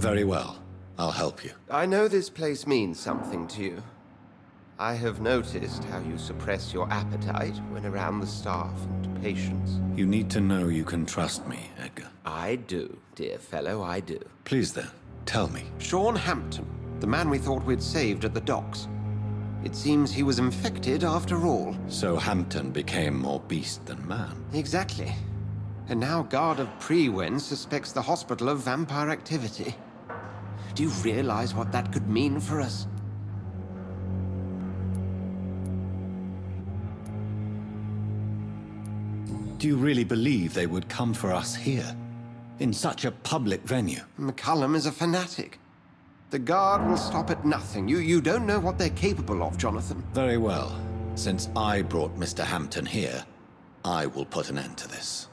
Very well. I'll help you. I know this place means something to you. I have noticed how you suppress your appetite when around the staff and patients. You need to know you can trust me, Edgar. I do, dear fellow, I do. Please then, tell me. Sean Hampton, the man we thought we'd saved at the docks. It seems he was infected after all. So Hampton became more beast than man. Exactly. And now Guard of Prewen suspects the hospital of vampire activity. Do you realize what that could mean for us? Do you really believe they would come for us here? In such a public venue? McCullum is a fanatic. The Guard will stop at nothing. You don't know what they're capable of, Jonathan. Very well. Since I brought Mr. Hampton here, I will put an end to this.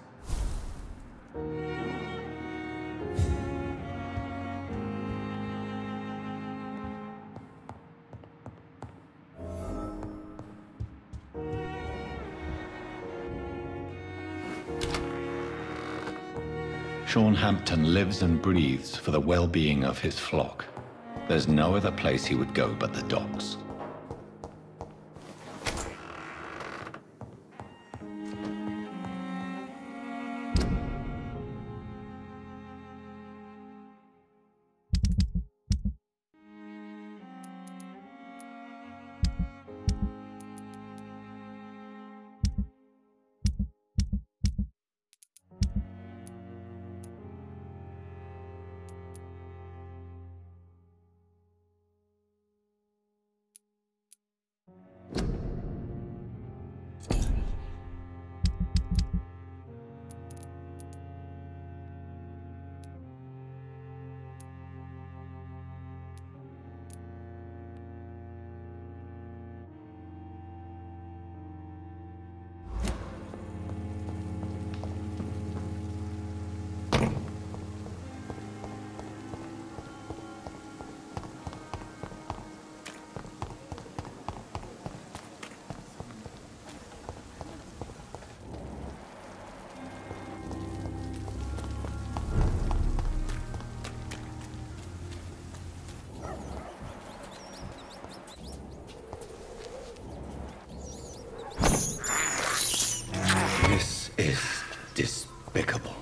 Sean Hampton lives and breathes for the well-being of his flock. There's no other place he would go but the docks. This is despicable.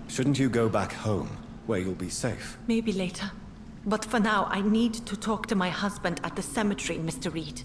Shouldn't you go back home, where you'll be safe? Maybe later. But for now, I need to talk to my husband at the cemetery, Mr. Reed.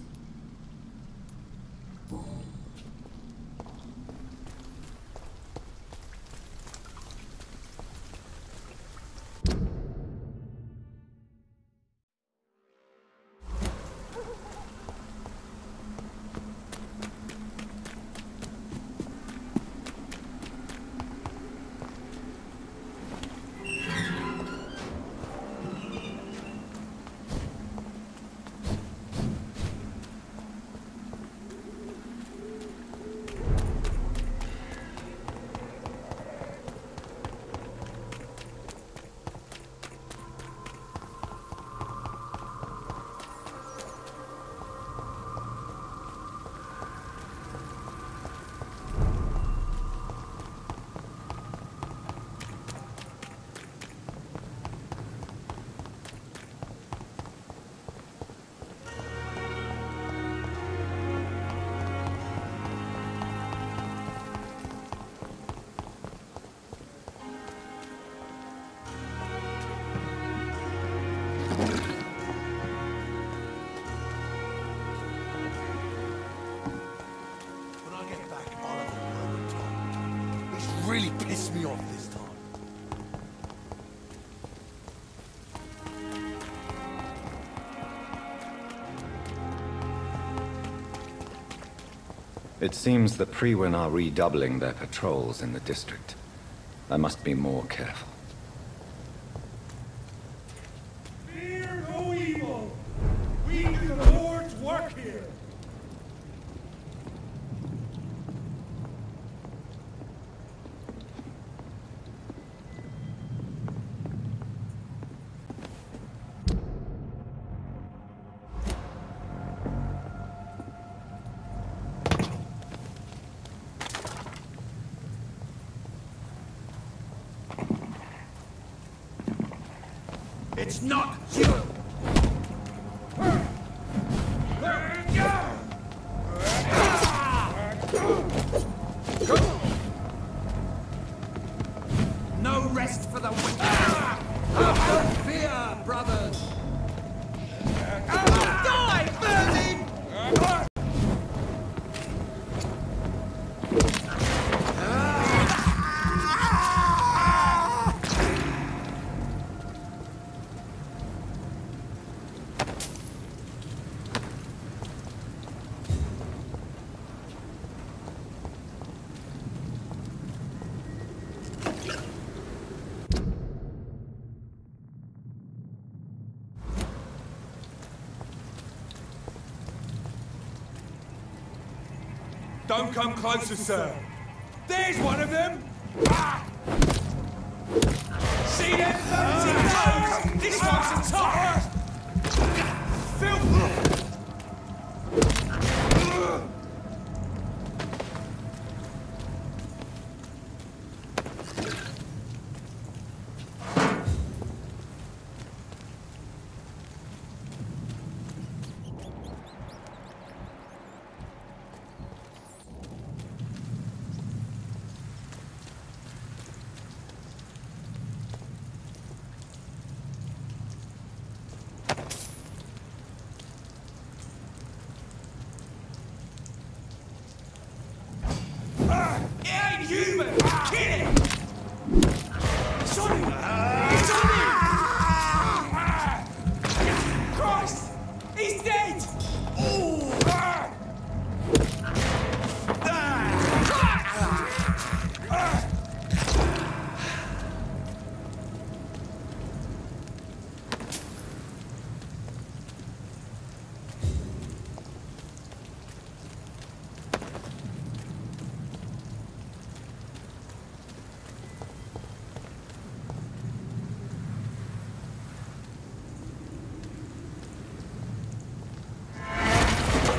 It seems the Priwen are redoubling their patrols in the district. I must be more careful. Fear no evil! We do the Lord's work here! It's not you! No rest for the wicked! Have no fear, brothers! Die, burning! Don't come closer, sir. There's one of them! See them floating toes? This one's a top! Filth! It ain't human! Kill it! It's on him! It's on him! Christ! He's dead! Ooh.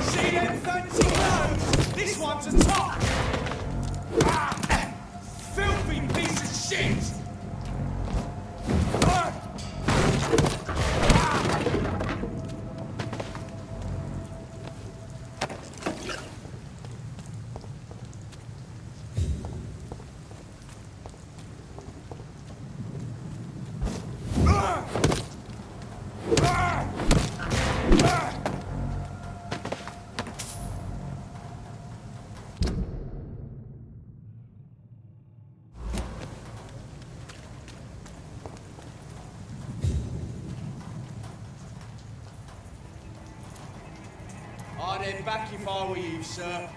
See them fancy clothes? This one's a top! Filthy piece of shit! I'd head back if I were you, sir.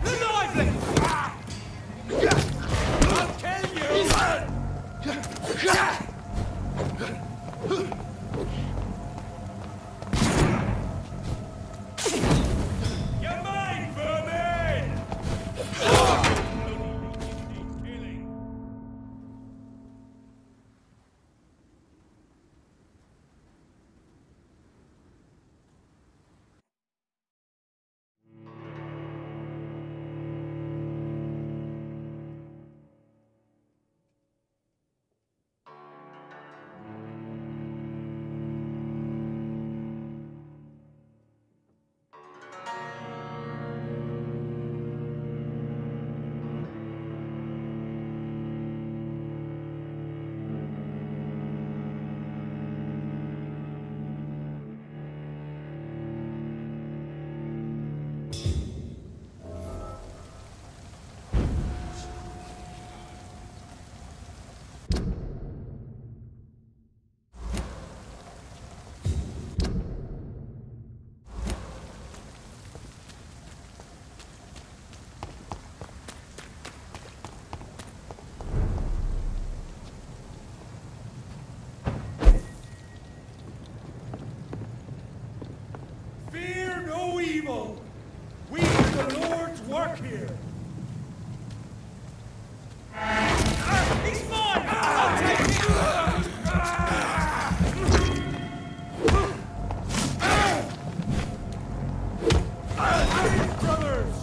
Lively! I'll kill you! You're mine, vermin! evil. We do the Lord's work here. He's mine! I'll take him! Brothers!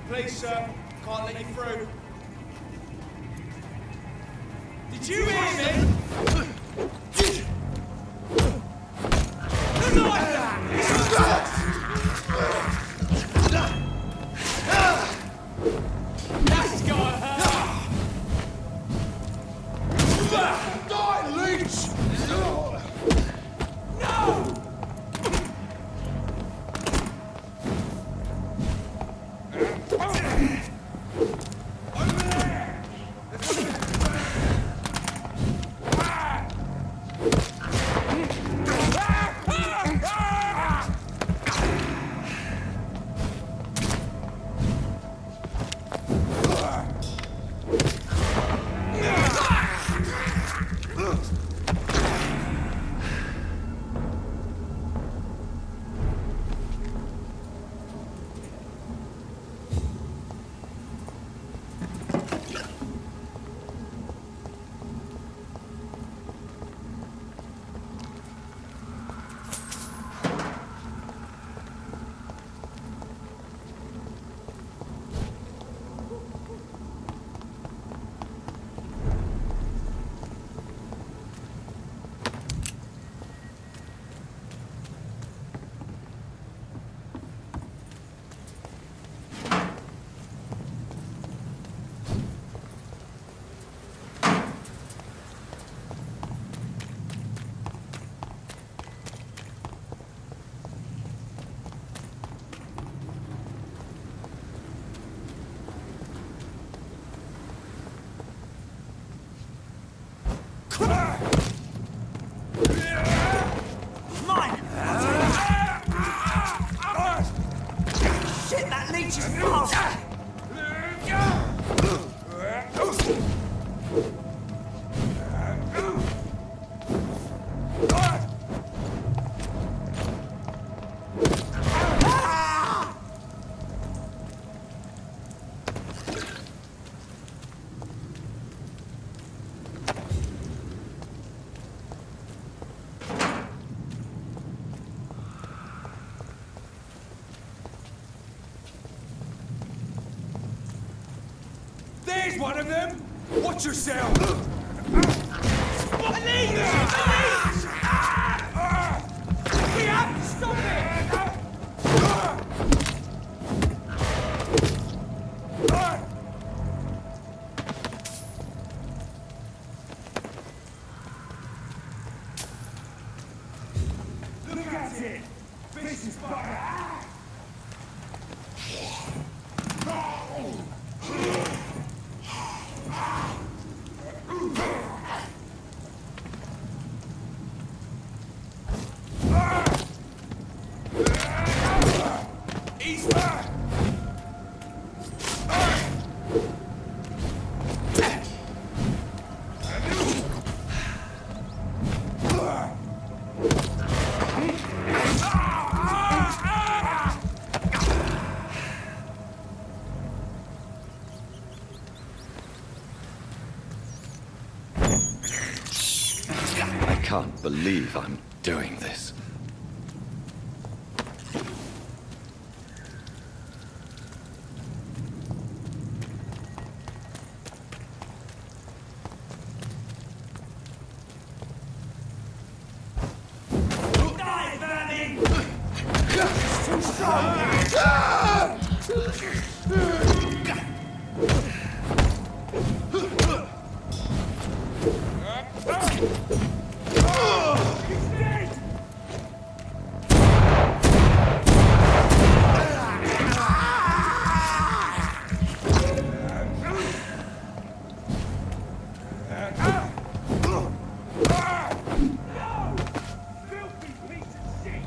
Please, sir. Can't let you through. Did you hear me? That's gotta hurt. Die, leech! No! Shit, that leech is fast! There's one of them! Watch yourself! A leech! We have to stop it! Look at it! Fish is butter! can't believe I'm doing this. Die, Vernon! It's too strong! He's dead! No! Filthy piece of shit!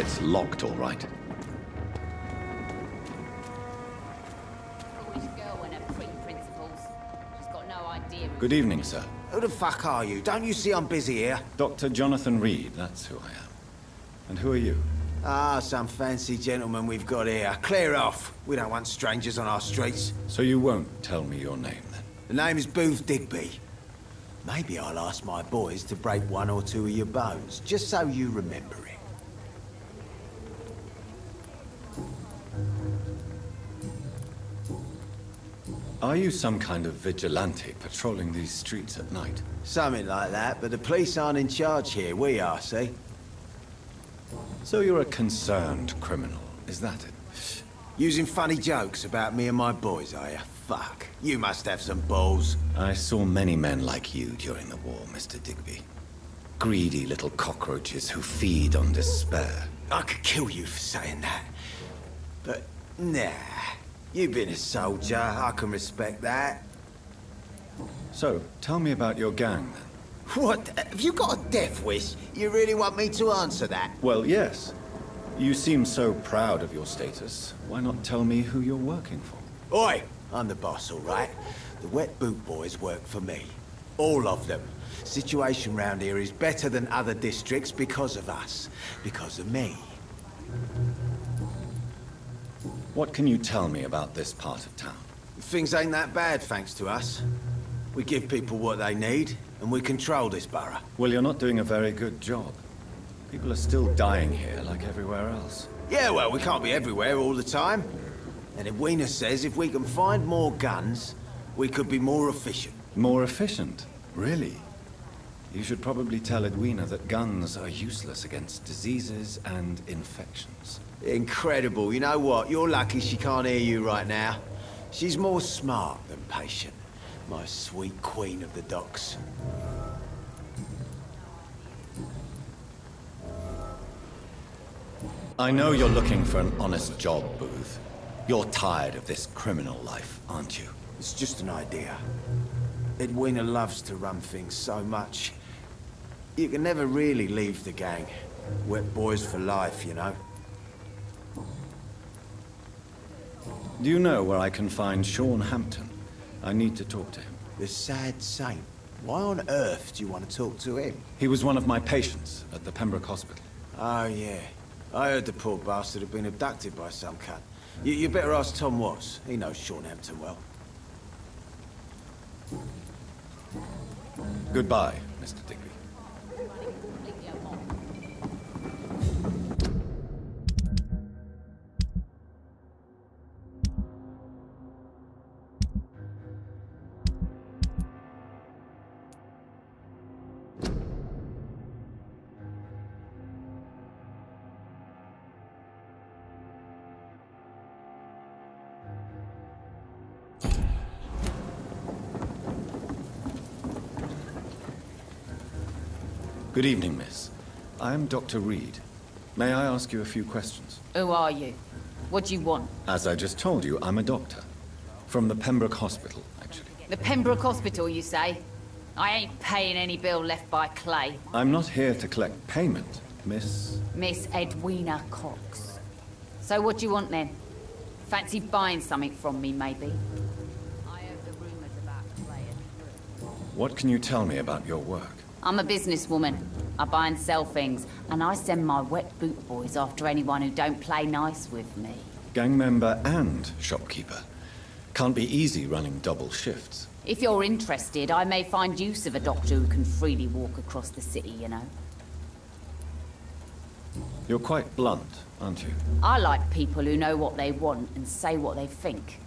It's locked, all right. Foolish girl and her pre-principles. She's got no idea. Good evening, sir. Who the fuck are you? Don't you see I'm busy here? Dr. Jonathan Reed, that's who I am. And who are you? Ah, some fancy gentleman we've got here. Clear off. We don't want strangers on our streets. So you won't tell me your name, then? The name is Booth Digby. Maybe I'll ask my boys to break one or two of your bones, just so you remember it. Are you some kind of vigilante patrolling these streets at night? Something like that, but the police aren't in charge here. We are, see? So you're a concerned criminal, is that it? Using funny jokes about me and my boys, are you? Fuck. You must have some balls. I saw many men like you during the war, Mr. Digby. Greedy little cockroaches who feed on despair. I could kill you for saying that. But, nah. You've been a soldier. I can respect that. So, tell me about your gang, then. What? Have you got a death wish? You really want me to answer that? Well, yes. You seem so proud of your status. Why not tell me who you're working for? Oi! I'm the boss, all right? The Wet Boot Boys work for me. All of them. Situation round here is better than other districts because of us. Because of me. What can you tell me about this part of town? Things ain't that bad, thanks to us. We give people what they need, and we control this borough. Well, you're not doing a very good job. People are still dying here like everywhere else. Yeah, well, we can't be everywhere all the time. And Edwina says if we can find more guns, we could be more efficient. More efficient? Really? You should probably tell Edwina that guns are useless against diseases and infections. Incredible. You know what? You're lucky she can't hear you right now. She's more smart than patient. My sweet queen of the docks. I know you're looking for an honest job, Booth. You're tired of this criminal life, aren't you? It's just an idea. Edwina loves to run things so much. You can never really leave the gang. Wet boys for life, you know. Do you know where I can find Sean Hampton? I need to talk to him. The sad saint. Why on earth do you want to talk to him? He was one of my patients at the Pembroke Hospital. Oh, yeah. I heard the poor bastard had been abducted by some cunt. You better ask Tom Watts. He knows Sean Hampton well. Goodbye, Mr. Digby. Good evening, miss. I'm Dr. Reed. May I ask you a few questions? Who are you? What do you want? As I just told you, I'm a doctor. From the Pembroke Hospital, actually. The Pembroke Hospital, you say? I ain't paying any bill left by Clay. I'm not here to collect payment, miss. Miss Edwina Cox. So what do you want then? Fancy buying something from me, maybe? I heard the rumors about Clay and What can you tell me about your work? I'm a businesswoman. I buy and sell things, and I send my wet boot boys after anyone who don't play nice with me. Gang member and shopkeeper. Can't be easy running double shifts. If you're interested, I may find use of a doctor who can freely walk across the city, you know. You're quite blunt, aren't you? I like people who know what they want and say what they think.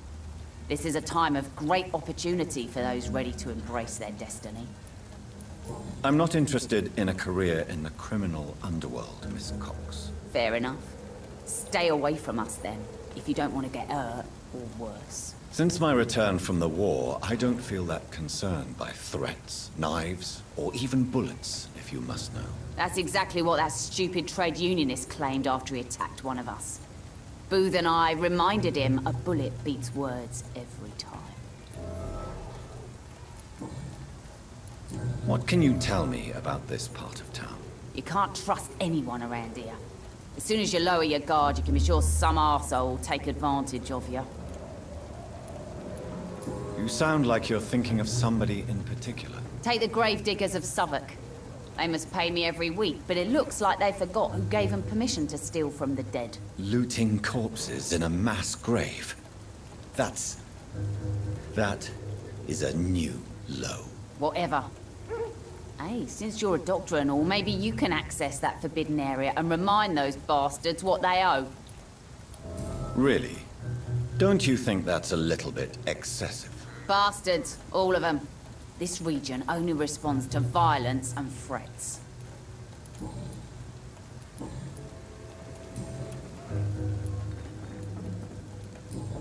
This is a time of great opportunity for those ready to embrace their destiny. I'm not interested in a career in the criminal underworld, Miss Cox. Fair enough. Stay away from us then, if you don't want to get hurt or worse. Since my return from the war, I don't feel that concerned by threats, knives, or even bullets, if you must know. That's exactly what that stupid trade unionist claimed after he attacked one of us. Booth and I reminded him a bullet beats words every time. What can you tell me about this part of town? You can't trust anyone around here. As soon as you lower your guard, you can be sure some arsehole will take advantage of you. You sound like you're thinking of somebody in particular. Take the gravediggers of Southwark. They must pay me every week, but it looks like they forgot who gave them permission to steal from the dead. Looting corpses in a mass grave. That is a new low. Whatever. Hey, since you're a doctor and all, maybe you can access that forbidden area and remind those bastards what they owe. Really? Don't you think that's a little bit excessive? Bastards, all of them. This region only responds to violence and threats.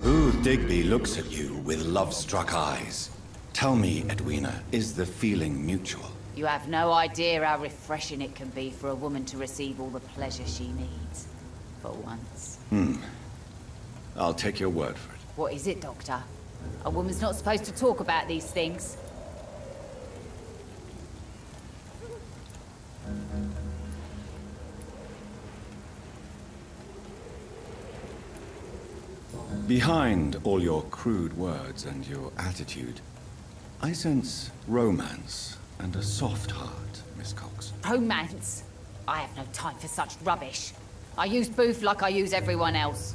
Booth Digby looks at you with love-struck eyes. Tell me, Edwina, is the feeling mutual? You have no idea how refreshing it can be for a woman to receive all the pleasure she needs. For once. I'll take your word for it. What is it, Doctor? A woman's not supposed to talk about these things. Behind all your crude words and your attitude, I sense romance and a soft heart, Miss Cox. Romance? I have no time for such rubbish. I use Booth like I use everyone else.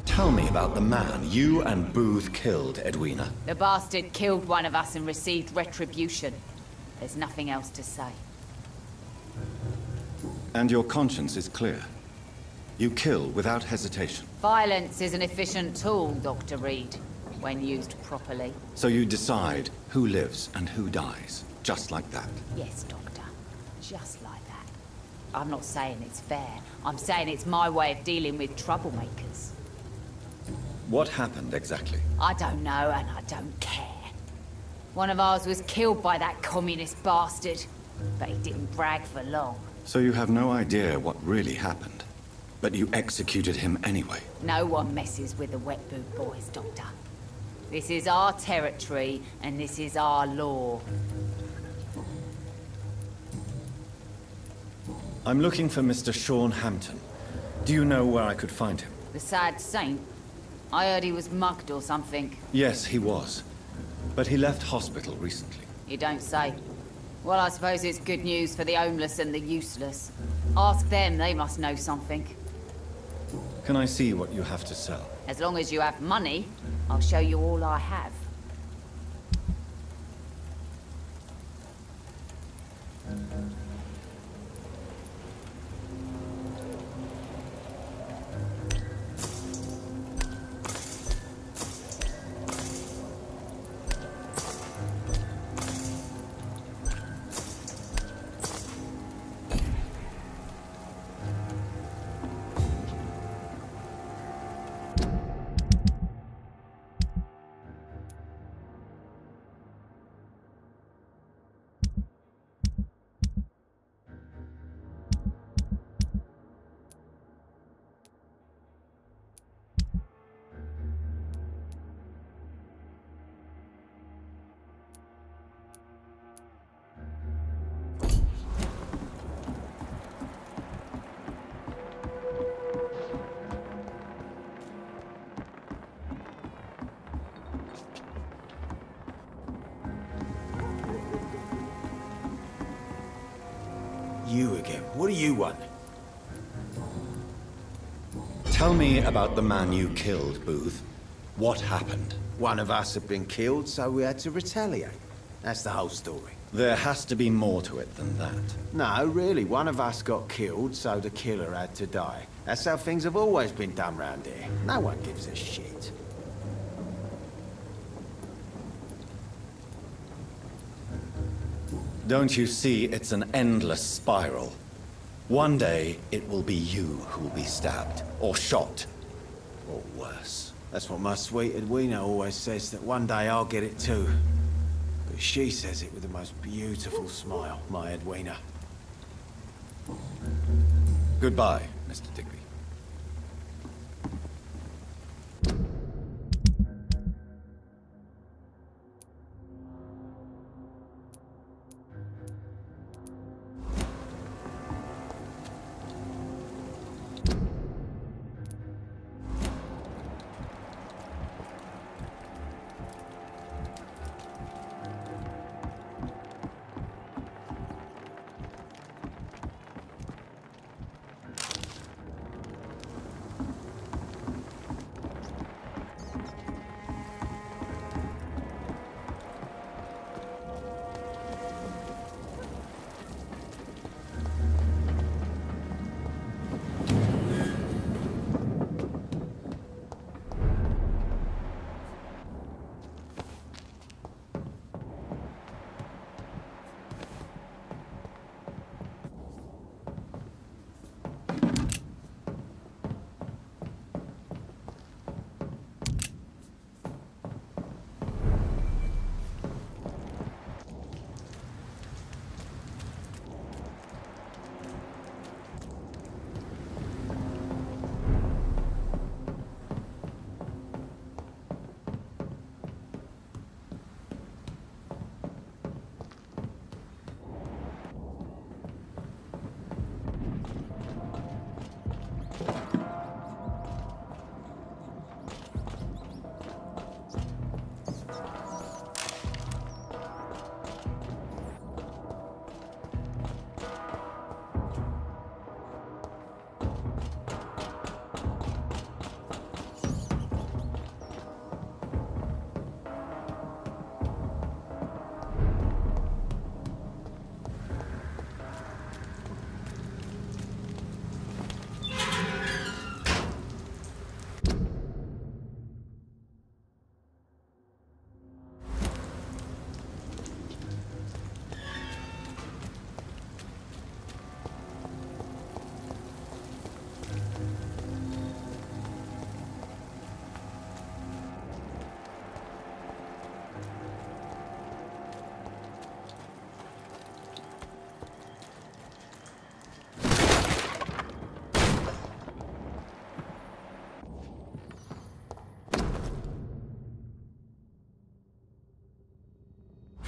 Tell me about the man you and Booth killed, Edwina. The bastard killed one of us and received retribution. There's nothing else to say. And your conscience is clear. You kill without hesitation. Violence is an efficient tool, Dr. Reed, when used properly. So you decide who lives and who dies, just like that. Yes, Doctor. Just like that. I'm not saying it's fair. I'm saying it's my way of dealing with troublemakers. What happened exactly? I don't know, and I don't care. One of ours was killed by that communist bastard, but he didn't brag for long. So you have no idea what really happened, but you executed him anyway. No one messes with the Wet Boot Boys, Doctor. This is our territory, and this is our law. I'm looking for Mr. Sean Hampton. Do you know where I could find him? The sad saint? I heard he was mugged or something. Yes, he was. But he left hospital recently. You don't say. Well, I suppose it's good news for the homeless and the useless. Ask them, they must know something. Can I see what you have to sell? As long as you have money, I'll show you all I have. You again. What do you want? Tell me about the man you killed, Booth. What happened? One of us had been killed, so we had to retaliate. That's the whole story. There has to be more to it than that. No, really, one of us got killed, so the killer had to die. That's how things have always been done round here. No one gives a shit. Don't you see it's an endless spiral? One day, it will be you who will be stabbed, or shot, or worse. That's what my sweet Edwina always says, that one day I'll get it too. But she says it with the most beautiful smile, my Edwina. Goodbye, Mr. Digby.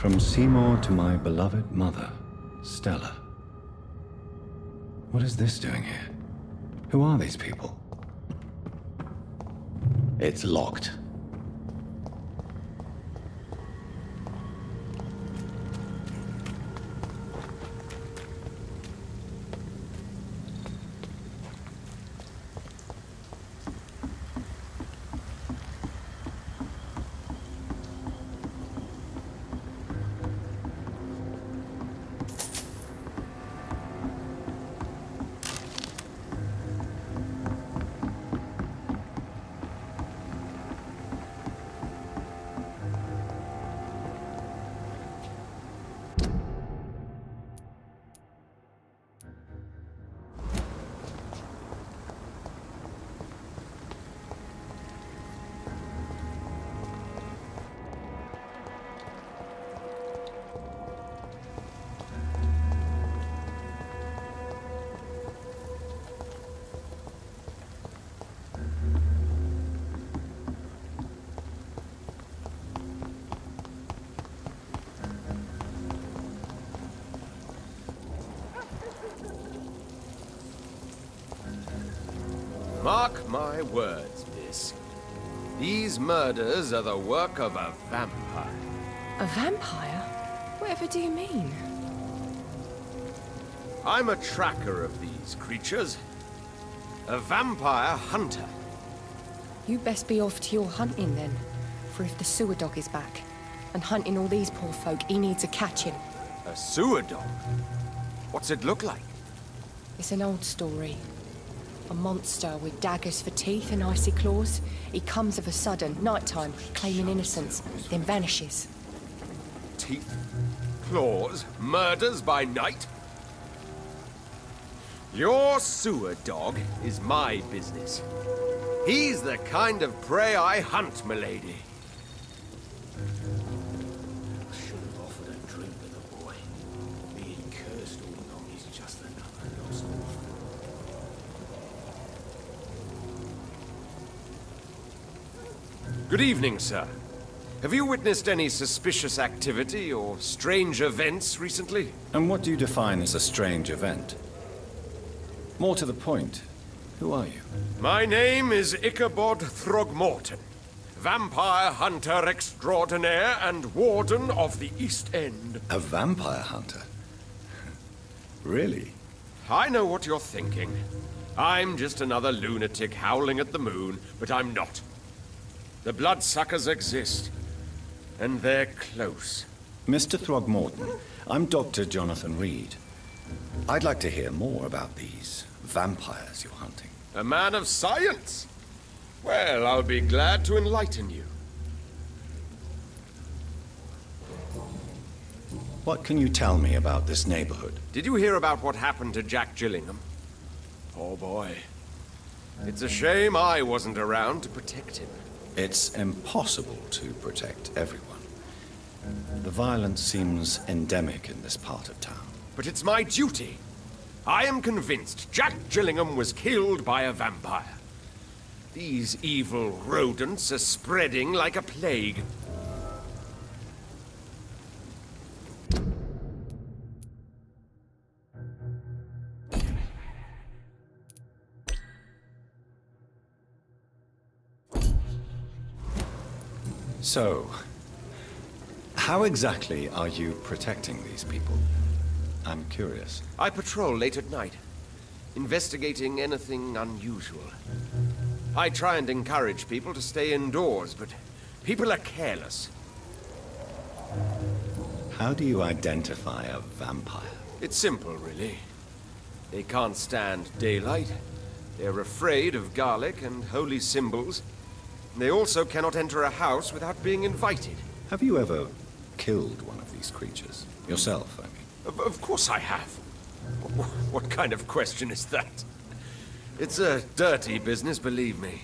From Seymour to my beloved mother, Stella. What is this doing here? Who are these people? It's locked. Mark my words, miss. These murders are the work of a vampire. A vampire? Whatever do you mean? I'm a tracker of these creatures. A vampire hunter. You best be off to your hunting then. For if the sewer dog is back, and hunting all these poor folk, he needs a catching. A sewer dog? What's it look like? It's an old story. A monster with daggers for teeth and icy claws. He comes of a sudden, nighttime, claiming innocence, then vanishes. Teeth, claws, murders by night? Your sewer dog is my business. He's the kind of prey I hunt, milady. Should have offered a drink to the boy. Being cursed all along is just another lost orphan. Good evening, sir. Have you witnessed any suspicious activity or strange events recently? And what do you define as a strange event? More to the point, who are you? My name is Ichabod Throgmorton, vampire hunter extraordinaire and warden of the East End. A vampire hunter? Really? I know what you're thinking. I'm just another lunatic howling at the moon, but I'm not. The bloodsuckers exist, and they're close. Mr. Throgmorton, I'm Dr. Jonathan Reed. I'd like to hear more about these vampires you're hunting. A man of science? Well, I'll be glad to enlighten you. What can you tell me about this neighborhood? Did you hear about what happened to Jack Gillingham? Poor boy. It's a shame I wasn't around to protect him. It's impossible to protect everyone. The violence seems endemic in this part of town. But it's my duty. I am convinced Jack Gillingham was killed by a vampire. These evil rodents are spreading like a plague. So, how exactly are you protecting these people? I'm curious. I patrol late at night, investigating anything unusual. I try and encourage people to stay indoors, but people are careless. How do you identify a vampire? It's simple, really. They can't stand daylight. They're afraid of garlic and holy symbols. They also cannot enter a house without being invited. Have you ever killed one of these creatures? Yourself, I mean. Of course I have. What kind of question is that? It's a dirty business, believe me.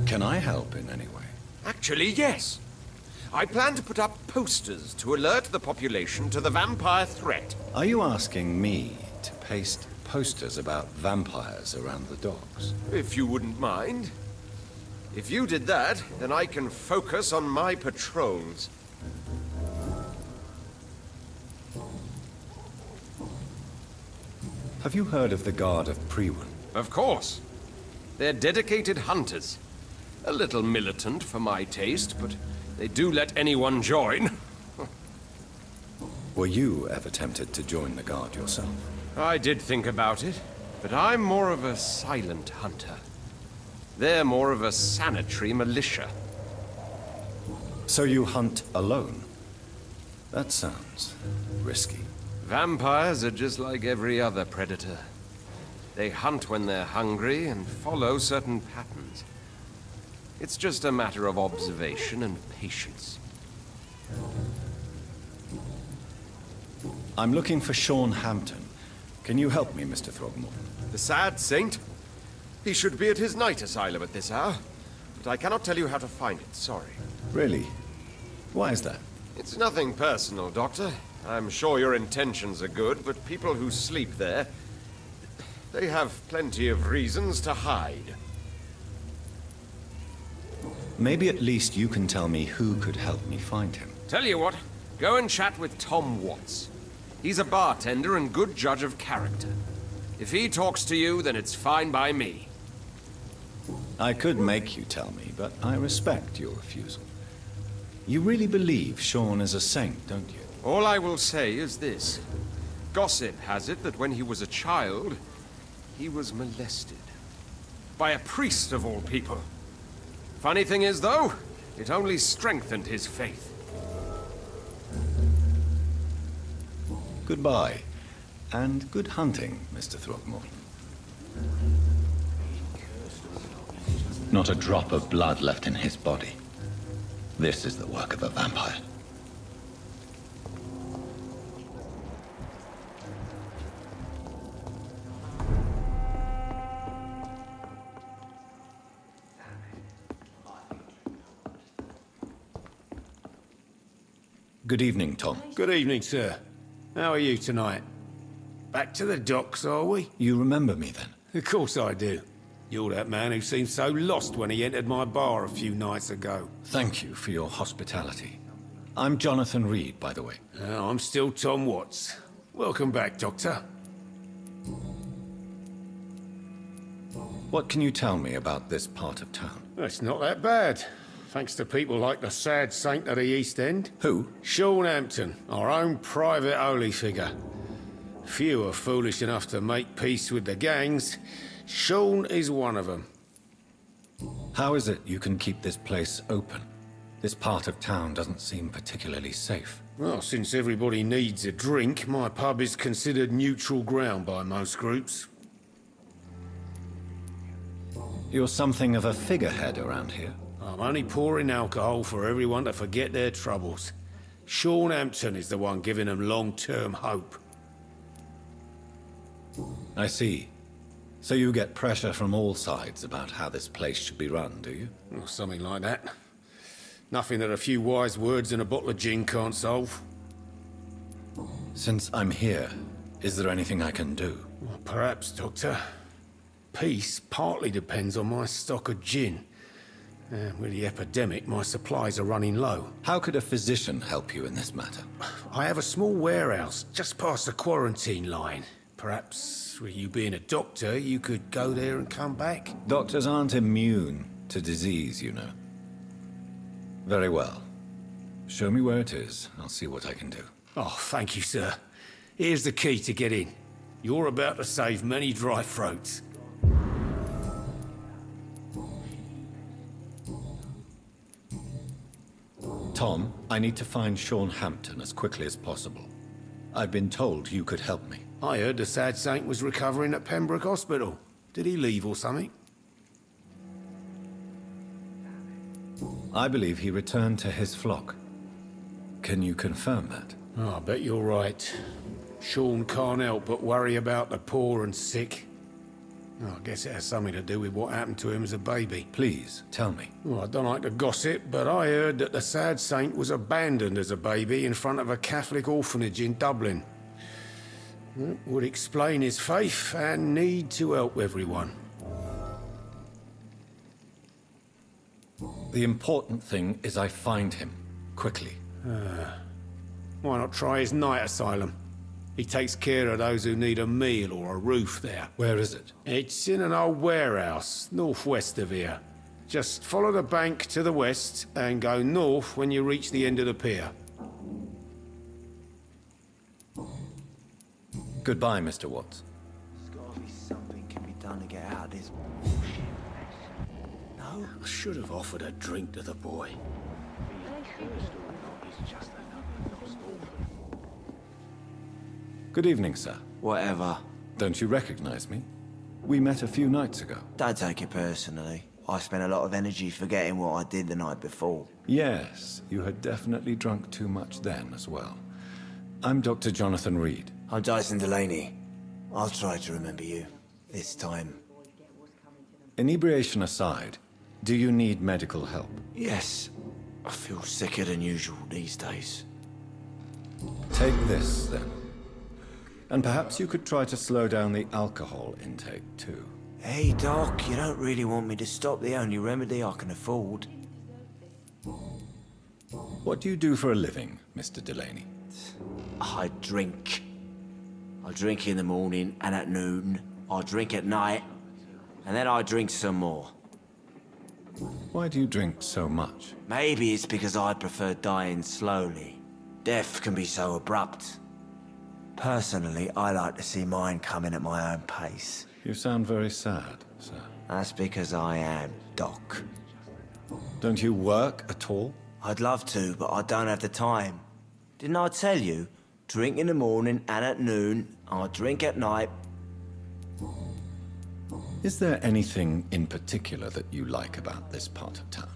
Can I help in any way? Actually, yes. I plan to put up posters to alert the population to the vampire threat. Are you asking me to paste posters about vampires around the docks? If you wouldn't mind. If you did that, then I can focus on my patrols. Have you heard of the Guard of Priwen? Of course. They're dedicated hunters. A little militant for my taste, but they do let anyone join. Were you ever tempted to join the Guard yourself? I did think about it, but I'm more of a silent hunter. They're more of a sanitary militia. So you hunt alone? That sounds risky. Vampires are just like every other predator. They hunt when they're hungry and follow certain patterns. It's just a matter of observation and patience. I'm looking for Sean Hampton. Can you help me, Mr. Throgmorton? The sad saint? He should be at his night asylum at this hour. But I cannot tell you how to find it, sorry. Really? Why is that? It's nothing personal, Doctor. I'm sure your intentions are good, but people who sleep there, they have plenty of reasons to hide. Maybe at least you can tell me who could help me find him. Tell you what, go and chat with Tom Watts. He's a bartender and good judge of character. If he talks to you, then it's fine by me. I could make you tell me, but I respect your refusal. You really believe Sean is a saint, don't you? All I will say is this. Gossip has it that when he was a child, he was molested. By a priest of all people. Funny thing is, though, it only strengthened his faith. Goodbye, and good hunting, Mr. Throgmorton. Not a drop of blood left in his body. This is the work of a vampire. Good evening, Tom. Good evening, sir. How are you tonight? Back to the docks, are we? You remember me then? Of course I do. You're that man who seemed so lost when he entered my bar a few nights ago. Thank you for your hospitality. I'm Jonathan Reed, by the way. I'm still Tom Watts. Welcome back, Doctor. What can you tell me about this part of town? It's not that bad. Thanks to people like the sad saint of the East End. Who? Sean Hampton, our own private holy figure. Few are foolish enough to make peace with the gangs. Sean is one of them. How is it you can keep this place open? This part of town doesn't seem particularly safe. Well, since everybody needs a drink, my pub is considered neutral ground by most groups. You're something of a figurehead around here. I'm only pouring alcohol for everyone to forget their troubles. Sean Hampton is the one giving them long-term hope. I see. So you get pressure from all sides about how this place should be run, do you? Or something like that. Nothing that a few wise words and a bottle of gin can't solve. Since I'm here, is there anything I can do? Well, perhaps, Doctor. Peace partly depends on my stock of gin. With the epidemic, my supplies are running low. How could a physician help you in this matter? I have a small warehouse just past the quarantine line. Perhaps, with you being a doctor, you could go there and come back? Doctors aren't immune to disease, you know. Very well. Show me where it is. I'll see what I can do. Oh, thank you, sir. Here's the key to get in. You're about to save many dry throats. Tom, I need to find Sean Hampton as quickly as possible. I've been told you could help me. I heard the sad saint was recovering at Pembroke Hospital. Did he leave or something? I believe he returned to his flock. Can you confirm that? Oh, I bet you're right. Sean can't help but worry about the poor and sick. Oh, I guess it has something to do with what happened to him as a baby. Please, tell me. Well, I don't like to gossip, but I heard that the sad saint was abandoned as a baby in front of a Catholic orphanage in Dublin. That would explain his faith and need to help everyone. The important thing is I find him, quickly. Why not try his night asylum? He takes care of those who need a meal or a roof there. Where is it? It's in an old warehouse, northwest of here. Just follow the bank to the west and go north when you reach the end of the pier. Goodbye, Mr. Watts. There's gotta be something can be done to get out of this. No? I should have offered a drink to the boy. Good evening, sir. Whatever. Don't you recognize me? We met a few nights ago. Don't take it personally. I spent a lot of energy forgetting what I did the night before. Yes, you had definitely drunk too much then as well. I'm Dr. Jonathan Reed. I'm Dyson Delaney. I'll try to remember you. This time. Inebriation aside, do you need medical help? Yes. I feel sicker than usual these days. Take this, then. And perhaps you could try to slow down the alcohol intake, too. Hey, Doc, you don't really want me to stop the only remedy I can afford. What do you do for a living, Mr. Delaney? I drink. I drink in the morning and at noon. I drink at night. And then I drink some more. Why do you drink so much? Maybe it's because I prefer dying slowly. Death can be so abrupt. Personally, I like to see mine coming at my own pace. You sound very sad, sir. That's because I am, Doc. Don't you work at all? I'd love to, but I don't have the time. Didn't I tell you? Drink in the morning and at noon. I drink at night. Is there anything in particular that you like about this part of town?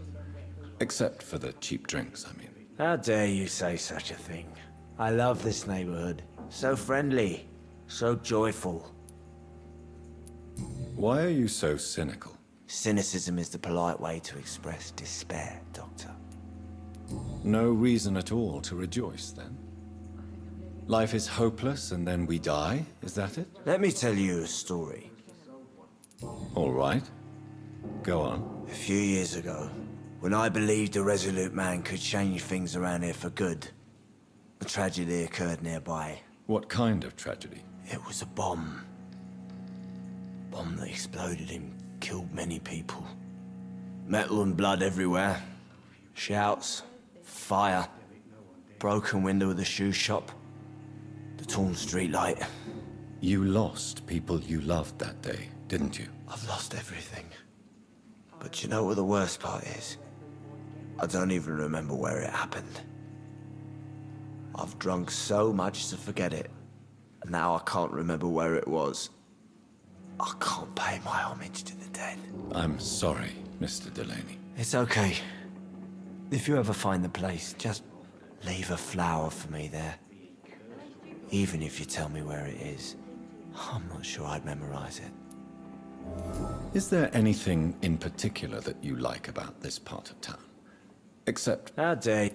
Except for the cheap drinks, I mean. How dare you say such a thing? I love this neighborhood. So friendly, so joyful. Why are you so cynical? Cynicism is the polite way to express despair, Doctor. No reason at all to rejoice, then? Life is hopeless and then we die, is that it? Let me tell you a story. All right. Go on. A few years ago, when I believed a resolute man could change things around here for good, a tragedy occurred nearby. What kind of tragedy? It was a bomb. Bomb that exploded and killed many people. Metal and blood everywhere. Shouts, fire, broken window of the shoe shop, the torn streetlight. You lost people you loved that day, didn't you? I've lost everything. But you know what the worst part is? I don't even remember where it happened. I've drunk so much to forget it. And now I can't remember where it was. I can't pay my homage to the dead. I'm sorry, Mr. Delaney. It's okay. If you ever find the place, just leave a flower for me there. Even if you tell me where it is. I'm not sure I'd memorize it. Is there anything in particular that you like about this part of town? Except... How dare you?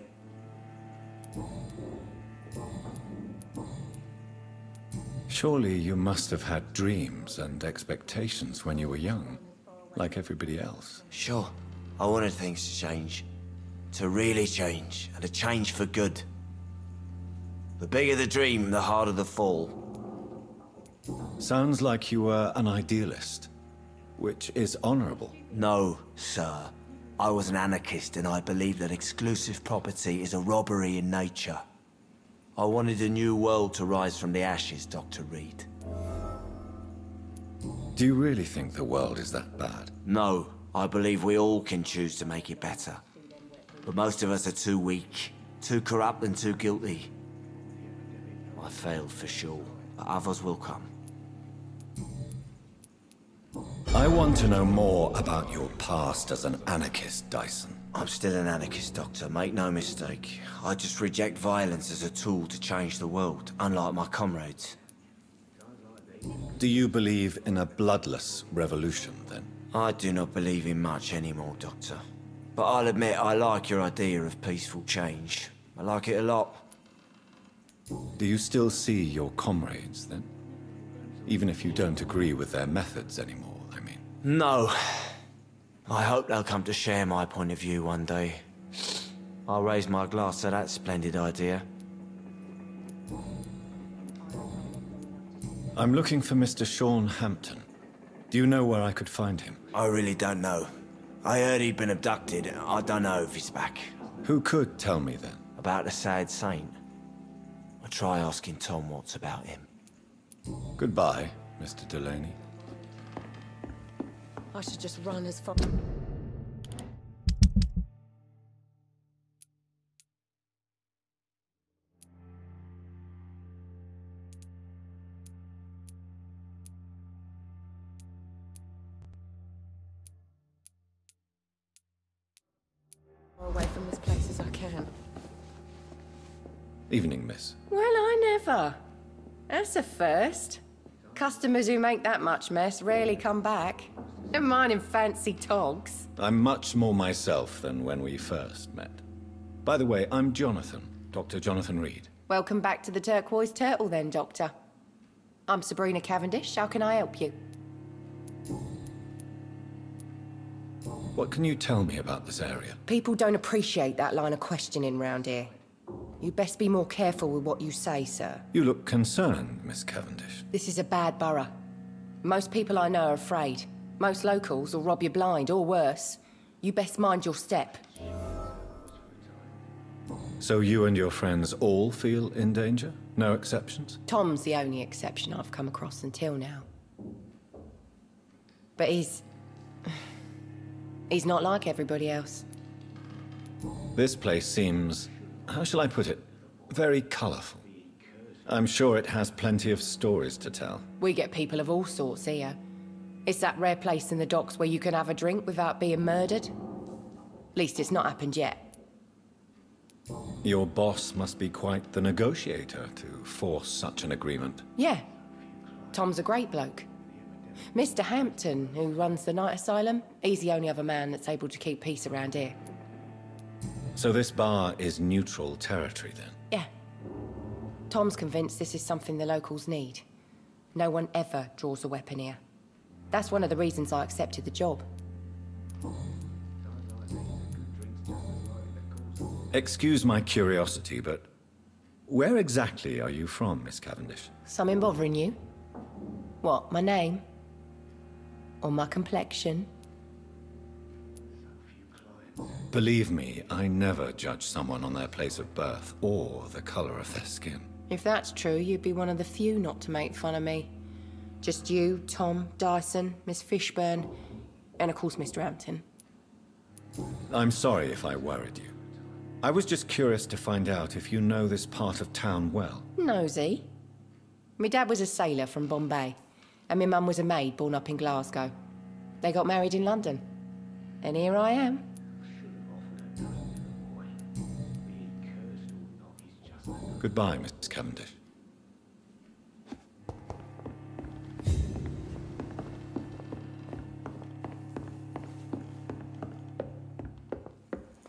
Surely you must have had dreams and expectations when you were young, like everybody else. Sure. I wanted things to change. To really change, and to change for good. The bigger the dream, the harder the fall. Sounds like you were an idealist, which is honorable. No, sir. I was an anarchist and I believed that exclusive property is a robbery in nature. I wanted a new world to rise from the ashes, Dr. Reed. Do you really think the world is that bad? No, I believe we all can choose to make it better. But most of us are too weak, too corrupt and too guilty. I failed for sure, but others will come. I want to know more about your past as an anarchist, Dyson. I'm still an anarchist, Doctor, make no mistake. I just reject violence as a tool to change the world, unlike my comrades. Do you believe in a bloodless revolution, then? I do not believe in much anymore, Doctor. But I'll admit I like your idea of peaceful change. I like it a lot. Do you still see your comrades, then? Even if you don't agree with their methods anymore, I mean. No. I hope they'll come to share my point of view one day. I'll raise my glass to that splendid idea. I'm looking for Mr. Sean Hampton. Do you know where I could find him? I really don't know. I heard he'd been abducted. I don't know if he's back. Who could tell me then? About the sad saint. I'll try asking Tom what's about him. Goodbye, Mr. Delaney. I should just run as far... away from this place as I can. Evening, miss. Well, I never. That's a first. Customers who make that much mess rarely come back. Never mind in fancy togs. I'm much more myself than when we first met. By the way, I'm Jonathan, Dr. Jonathan Reed. Welcome back to the Turquoise Turtle then, Doctor. I'm Sabrina Cavendish. How can I help you? What can you tell me about this area? People don't appreciate that line of questioning round here. You best be more careful with what you say, sir. You look concerned, Miss Cavendish. This is a bad borough. Most people I know are afraid. Most locals will rob you blind, or worse. You best mind your step. So you and your friends all feel in danger? No exceptions? Tom's the only exception I've come across until now. But he's not like everybody else. This place seems, how shall I put it, very colourful. I'm sure it has plenty of stories to tell. We get people of all sorts here. It's that rare place in the docks where you can have a drink without being murdered. At least it's not happened yet. Your boss must be quite the negotiator to force such an agreement. Yeah. Tom's a great bloke. Mr. Hampton, who runs the night asylum, he's the only other man that's able to keep peace around here. So this bar is neutral territory then? Yeah. Tom's convinced this is something the locals need. No one ever draws a weapon here. That's one of the reasons I accepted the job. Excuse my curiosity, but where exactly are you from, Miss Cavendish? Something bothering you? What, my name? Or my complexion? Believe me, I never judge someone on their place of birth or the color of their skin. If that's true, you'd be one of the few not to make fun of me. Just you, Tom, Dyson, Miss Fishburne, and of course Mr. Hampton. I'm sorry if I worried you. I was just curious to find out if you know this part of town well. Nosy. My dad was a sailor from Bombay, and my mum was a maid born up in Glasgow. They got married in London. And here I am. Goodbye, Miss Cavendish.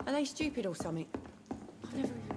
Are they stupid or something? I've never even...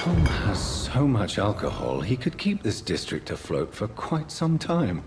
Tom has so much alcohol, he could keep this district afloat for quite some time.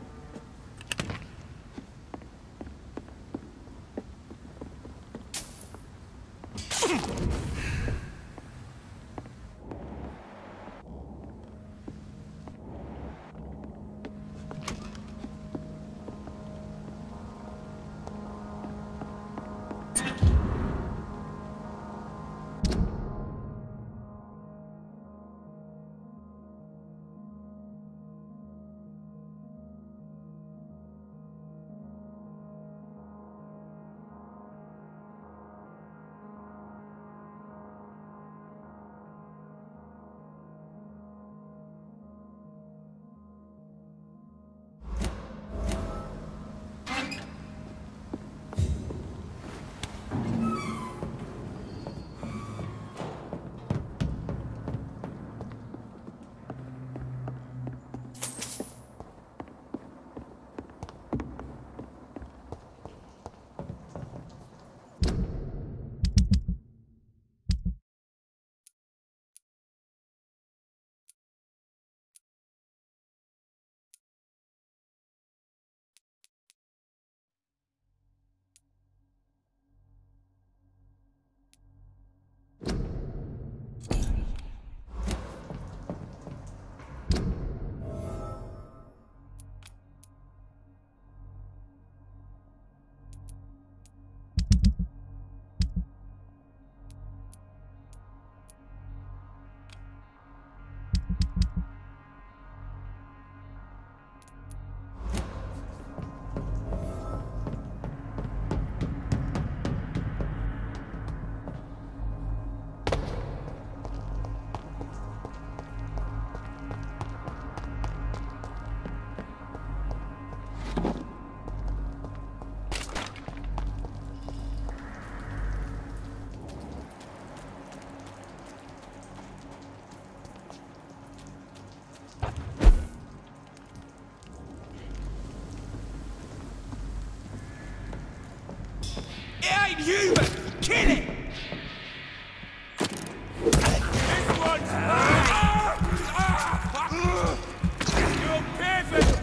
Human! Kill it! This one's you're perfect!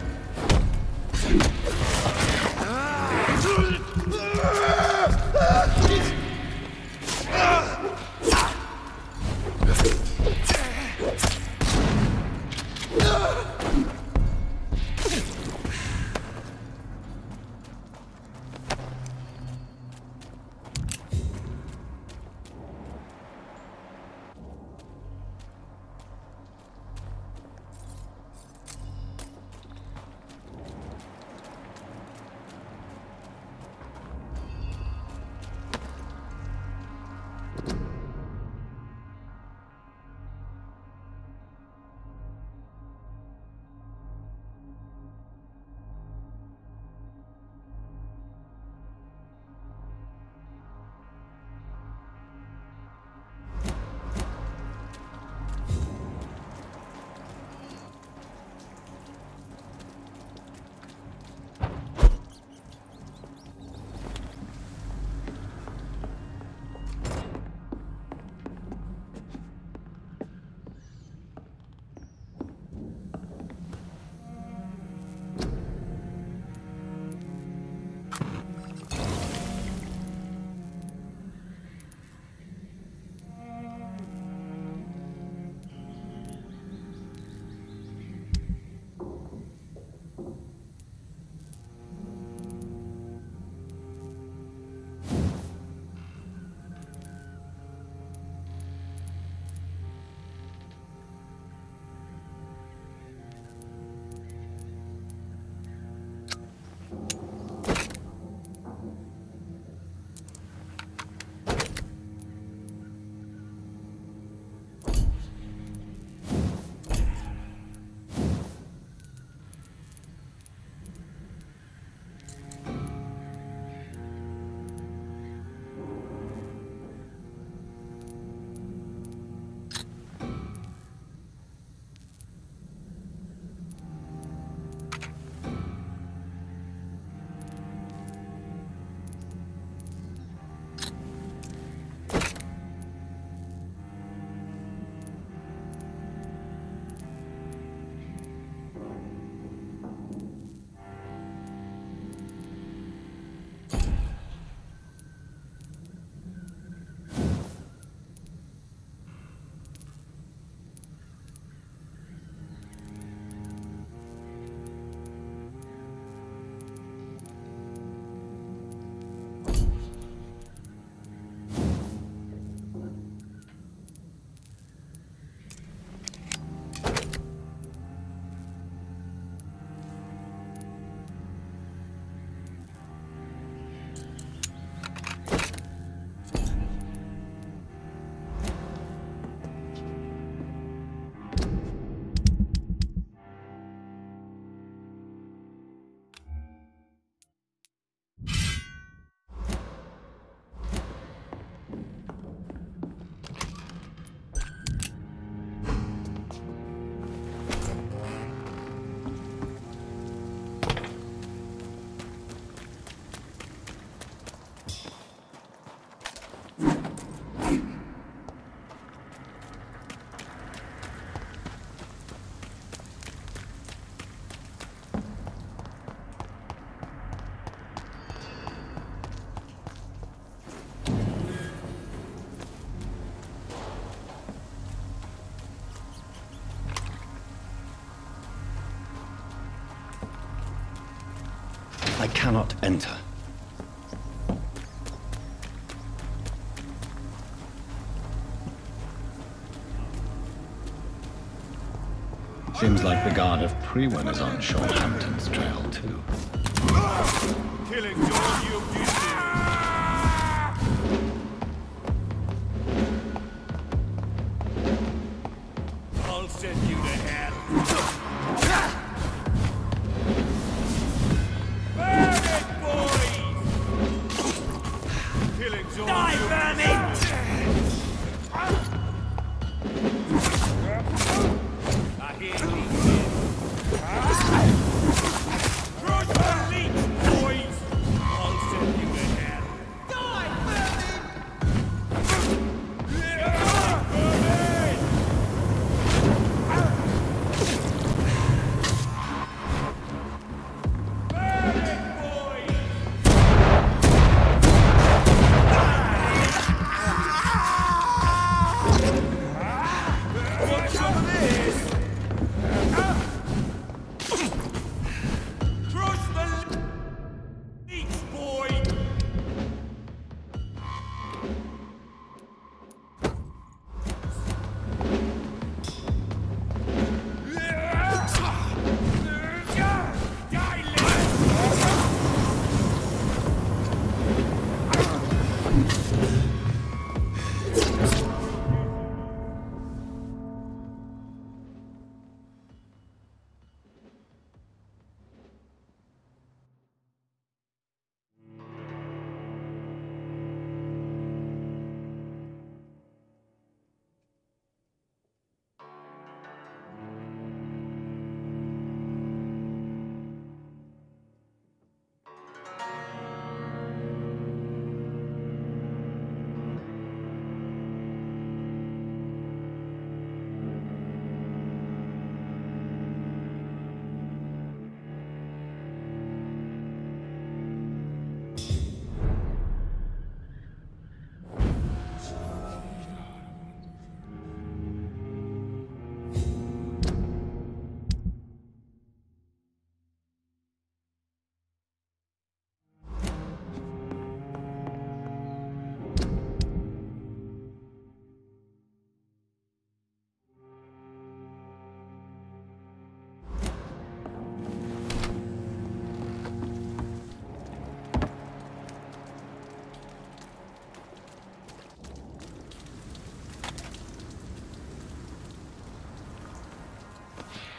cannot enter. Seems like the guard of Prewin is on Shorthampton's trail, too. Killing's all you do. I'll send you to hell. Burn it, boys! Killing's all die, you vermin! I hear you. Crush the leech, boys! I'll send you to hell. Die, vermin!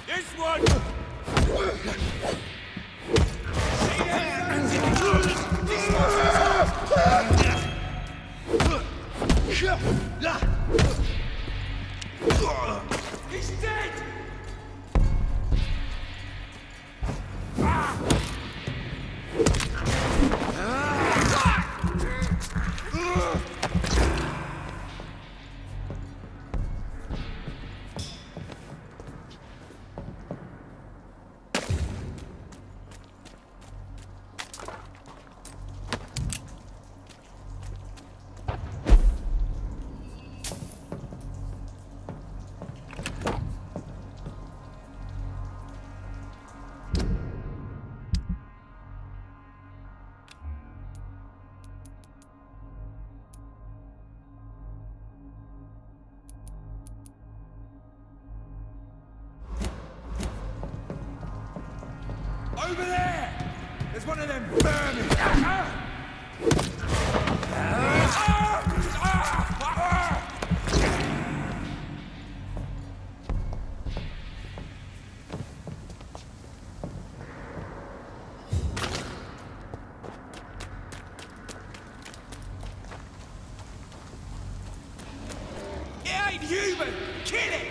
This one! He's dead! Over there! There's one of them vermin! It ain't human! Kill it!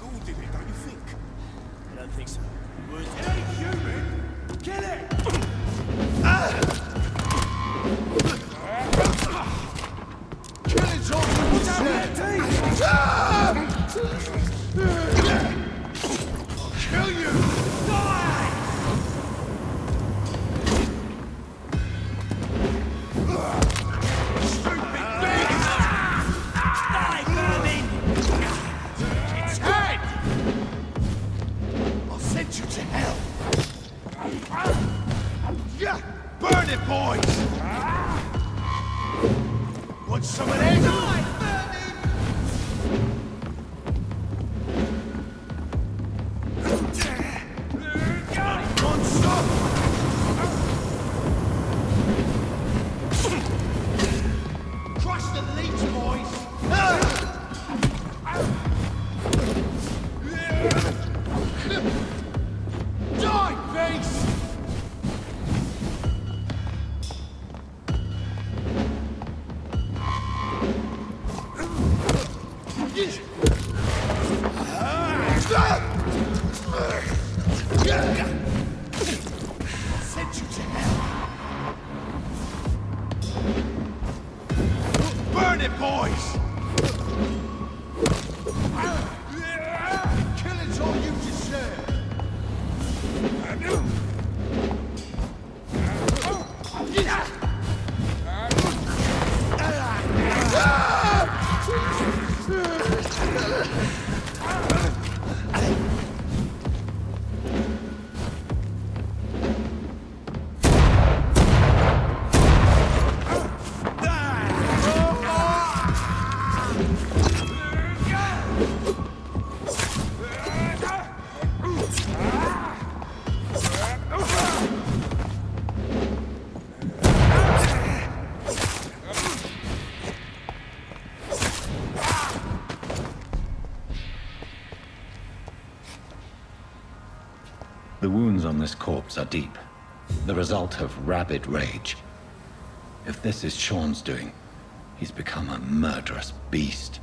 all did it, don't you think? I don't think so. It ain't human! Kill it! Killing's all you I'll kill you! Die! Stupid beast! Die, vermin! Its head! I'll send you to hell! Yeah! Burn it, boys! Want some of this? Die, Crush the leech, boys! Die, beast! I'll send you to hell. Burn it, boys! Killing's all you deserve. The wounds on this corpse are deep, the result of rabid rage. If this is Sean's doing, he's become a murderous beast.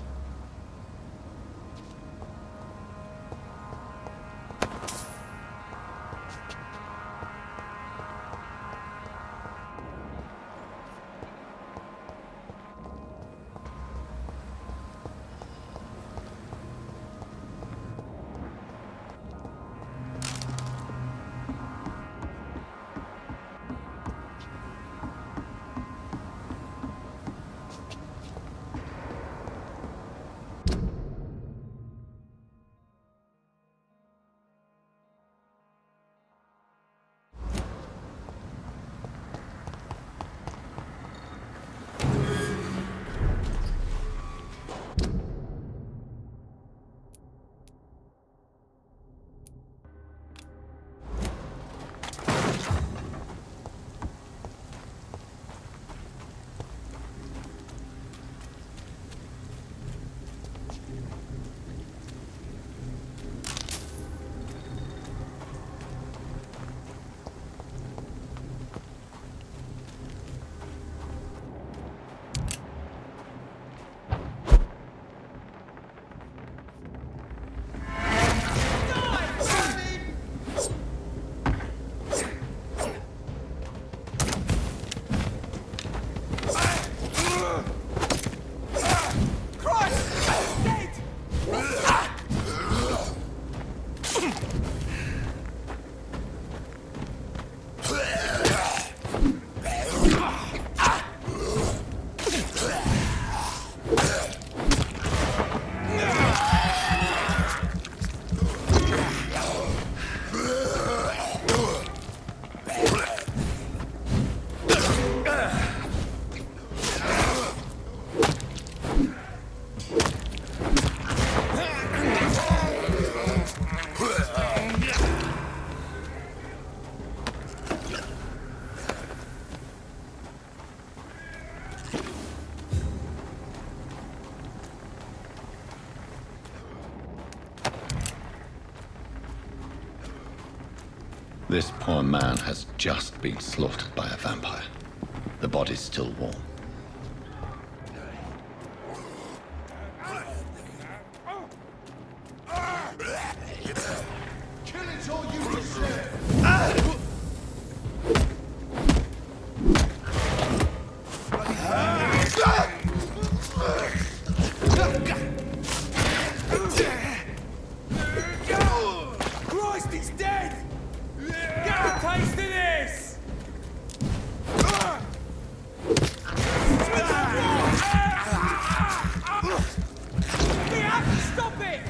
This poor man has just been slaughtered by a vampire. The body's still warm. Killing's all you deserve. Christ, he's dead! Get a taste of this! We have to stop it!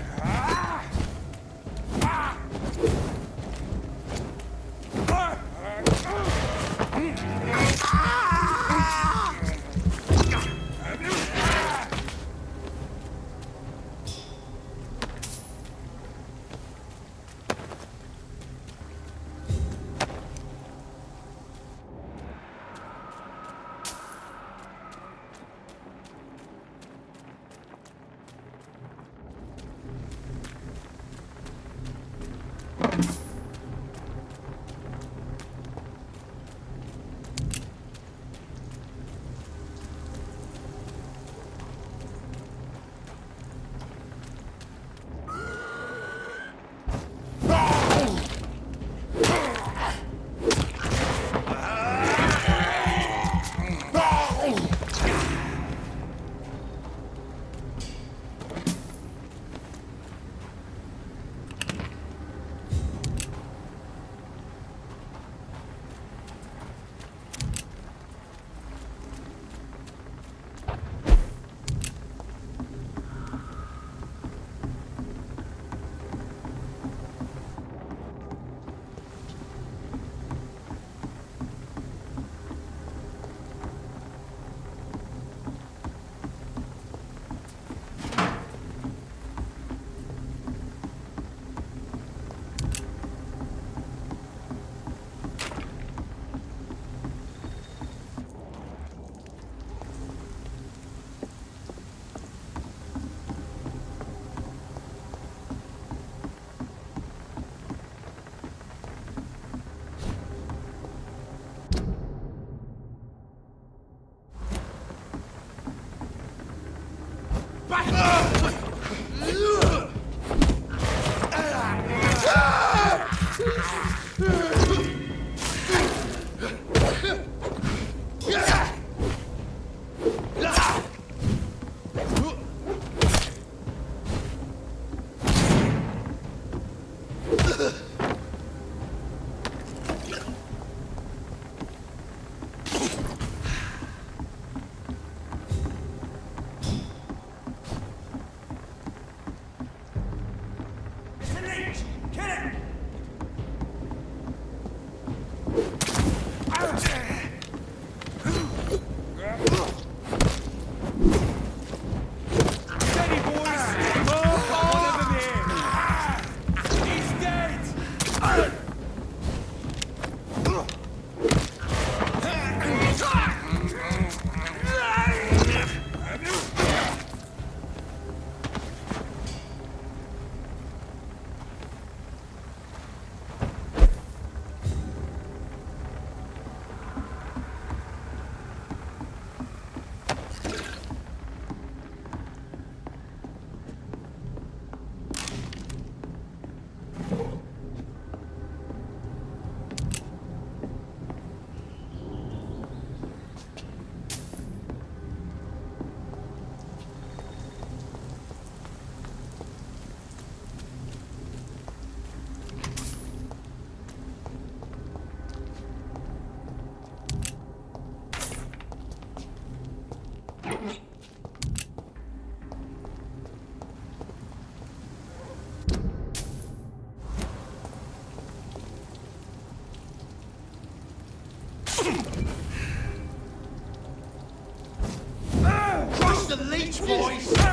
Trust the leech, boys! Watch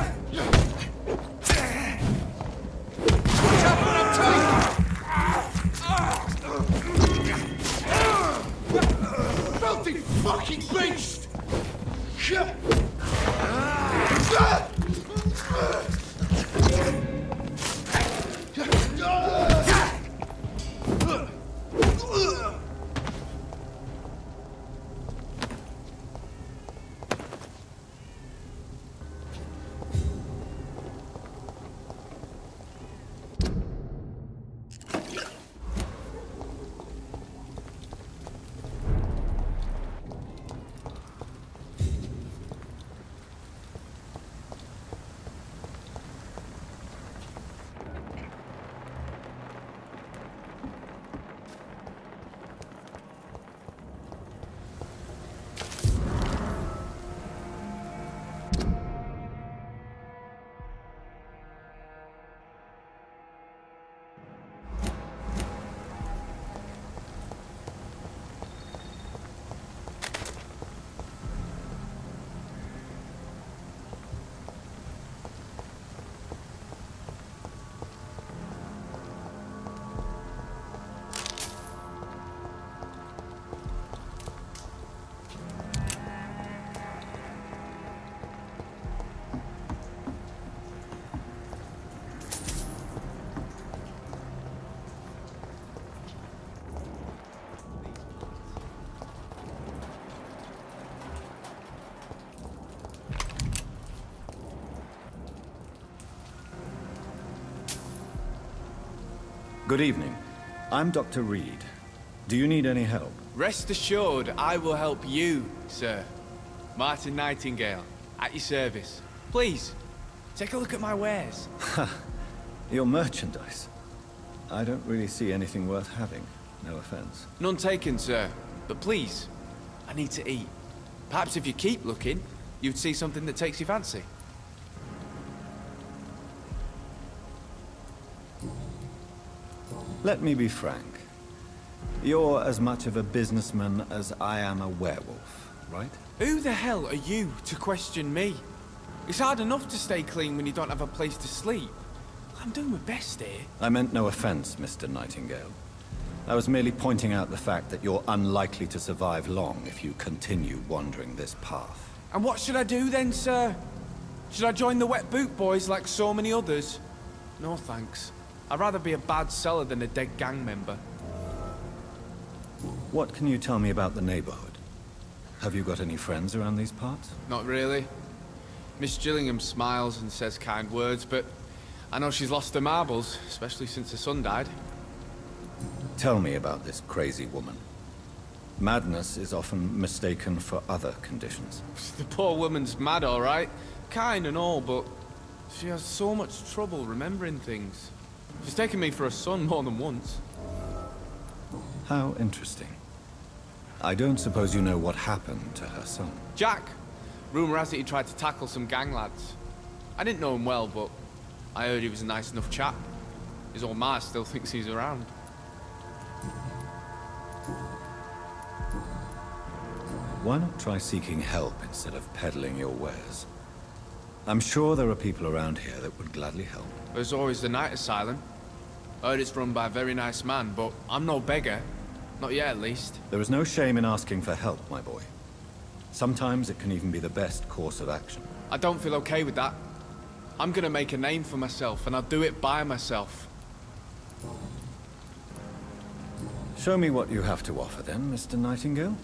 out what I'm telling you! Filthy fucking beast! Good evening. I'm Dr. Reed. Do you need any help? Rest assured, I will help you, sir. Martin Nightingale, at your service. Please, take a look at my wares. Your merchandise. I don't really see anything worth having. No offense. None taken, sir. But please, I need to eat. Perhaps if you keep looking, you'd see something that takes your fancy. Let me be frank. You're as much of a businessman as I am a werewolf, right? Who the hell are you to question me? It's hard enough to stay clean when you don't have a place to sleep. I'm doing my best here. I meant no offense, Mr. Nightingale. I was merely pointing out the fact that you're unlikely to survive long if you continue wandering this path. And what should I do then, sir? Should I join the Wet Boot Boys like so many others? No thanks. I'd rather be a bad seller than a dead gang member. What can you tell me about the neighborhood? Have you got any friends around these parts? Not really. Miss Gillingham smiles and says kind words, but I know she's lost her marbles, especially since her son died. Tell me about this crazy woman. Madness is often mistaken for other conditions. The poor woman's mad, all right. Kind and all, but she has so much trouble remembering things. She's taken me for a son more than once. How interesting. I don't suppose you know what happened to her son. Jack. Rumour has it he tried to tackle some gang lads. I didn't know him well, but I heard he was a nice enough chap. His old ma still thinks he's around. Why not try seeking help instead of peddling your wares? I'm sure there are people around here that would gladly help. There's always the night asylum. I heard it's run by a very nice man, but I'm no beggar. Not yet, at least. There is no shame in asking for help, my boy. Sometimes it can even be the best course of action. I don't feel okay with that. I'm gonna make a name for myself, and I'll do it by myself. Show me what you have to offer then, Mr. Nightingale.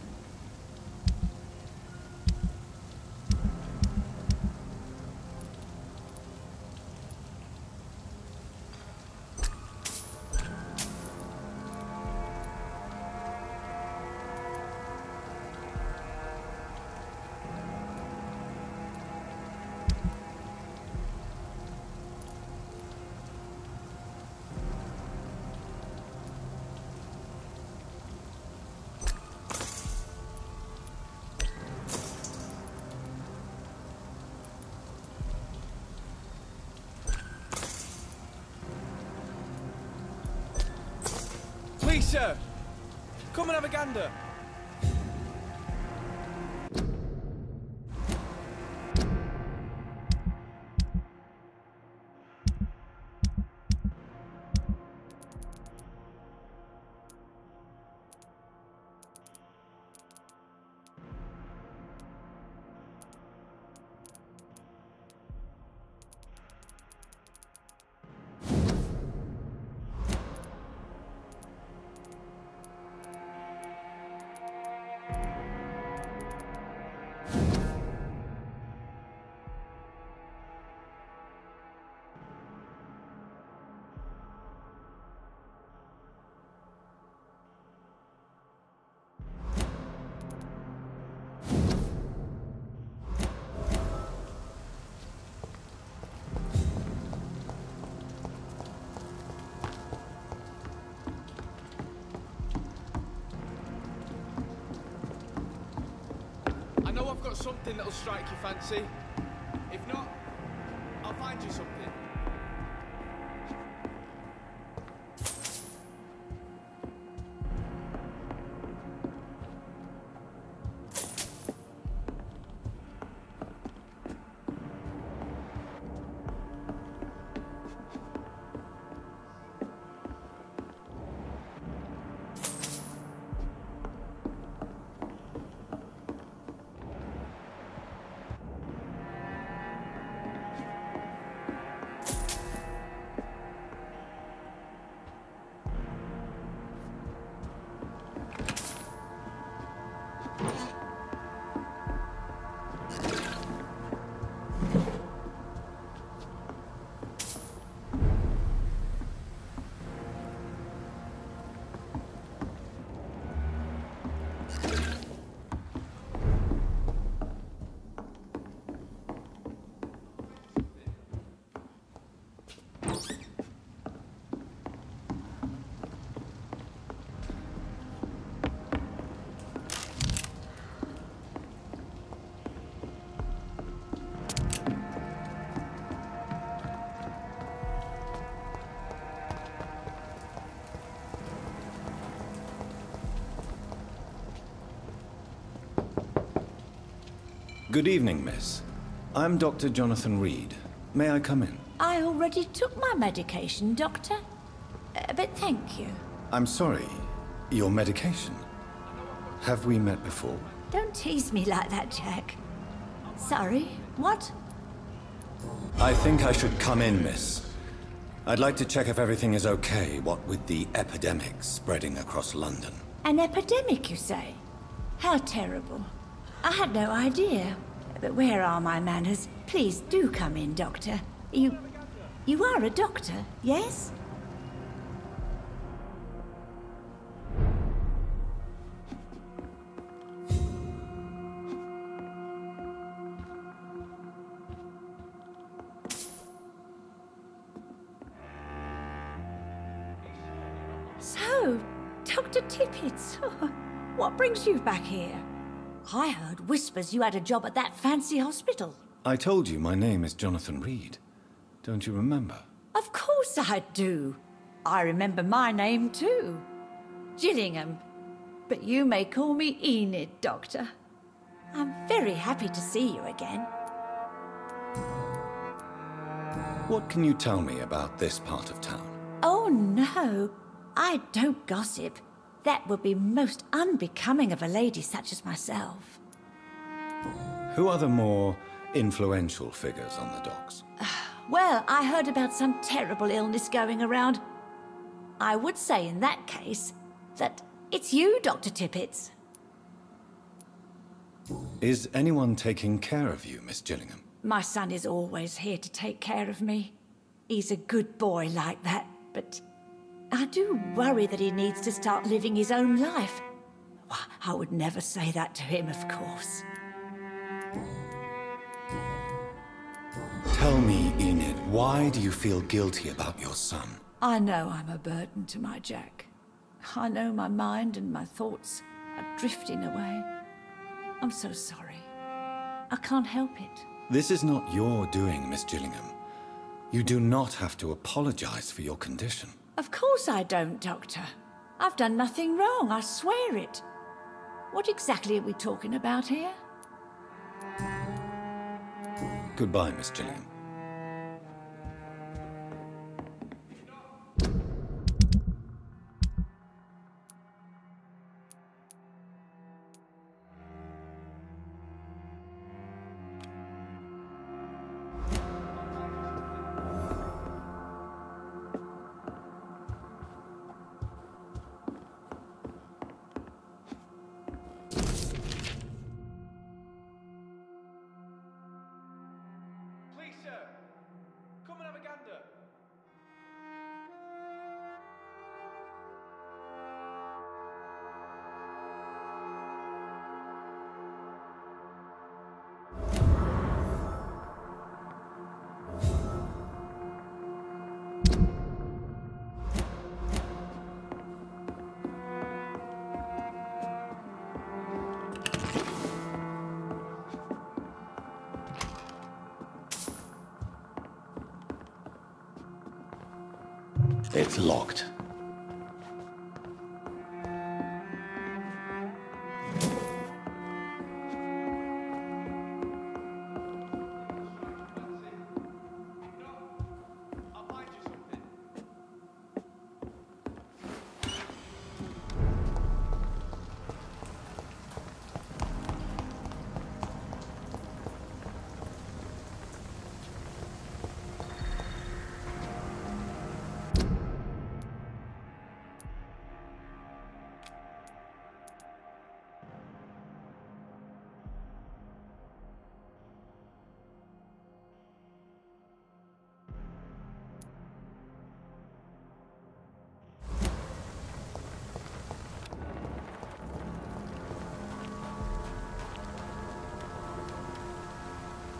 Please, sir! Come and have a gander! I know I've got something that'll strike your fancy. If not, I'll find you something. Good evening, miss. I'm Dr. Jonathan Reed. May I come in? I already took my medication, Doctor. But thank you. I'm sorry. Your medication? Have we met before? Don't tease me like that, Jack. Sorry, what? I think I should come in, miss. I'd like to check if everything is okay, what with the epidemic spreading across London. An epidemic, you say? How terrible. I had no idea. But where are my manners? Please do come in, Doctor. You are a doctor, yes? So, Dr. Tippett, what brings you back here? I heard whispers you had a job at that fancy hospital. I told you my name is Jonathan Reed. Don't you remember? Of course I do. I remember my name too. Gillingham. But you may call me Enid, Doctor. I'm very happy to see you again. What can you tell me about this part of town? Oh no, I don't gossip. That would be most unbecoming of a lady such as myself. Who are the more influential figures on the docks? Well, I heard about some terrible illness going around. I would say in that case that it's you, Dr. Tippett. Is anyone taking care of you, Miss Gillingham? My son is always here to take care of me. He's a good boy like that, but I do worry that he needs to start living his own life. Why, I would never say that to him, of course. Tell me, Enid, why do you feel guilty about your son? I know I'm a burden to my Jack. I know my mind and my thoughts are drifting away. I'm so sorry. I can't help it. This is not your doing, Miss Gillingham. You do not have to apologize for your condition. Of course I don't, Doctor. I've done nothing wrong, I swear it. What exactly are we talking about here? Goodbye, Miss Gillingham. It's locked.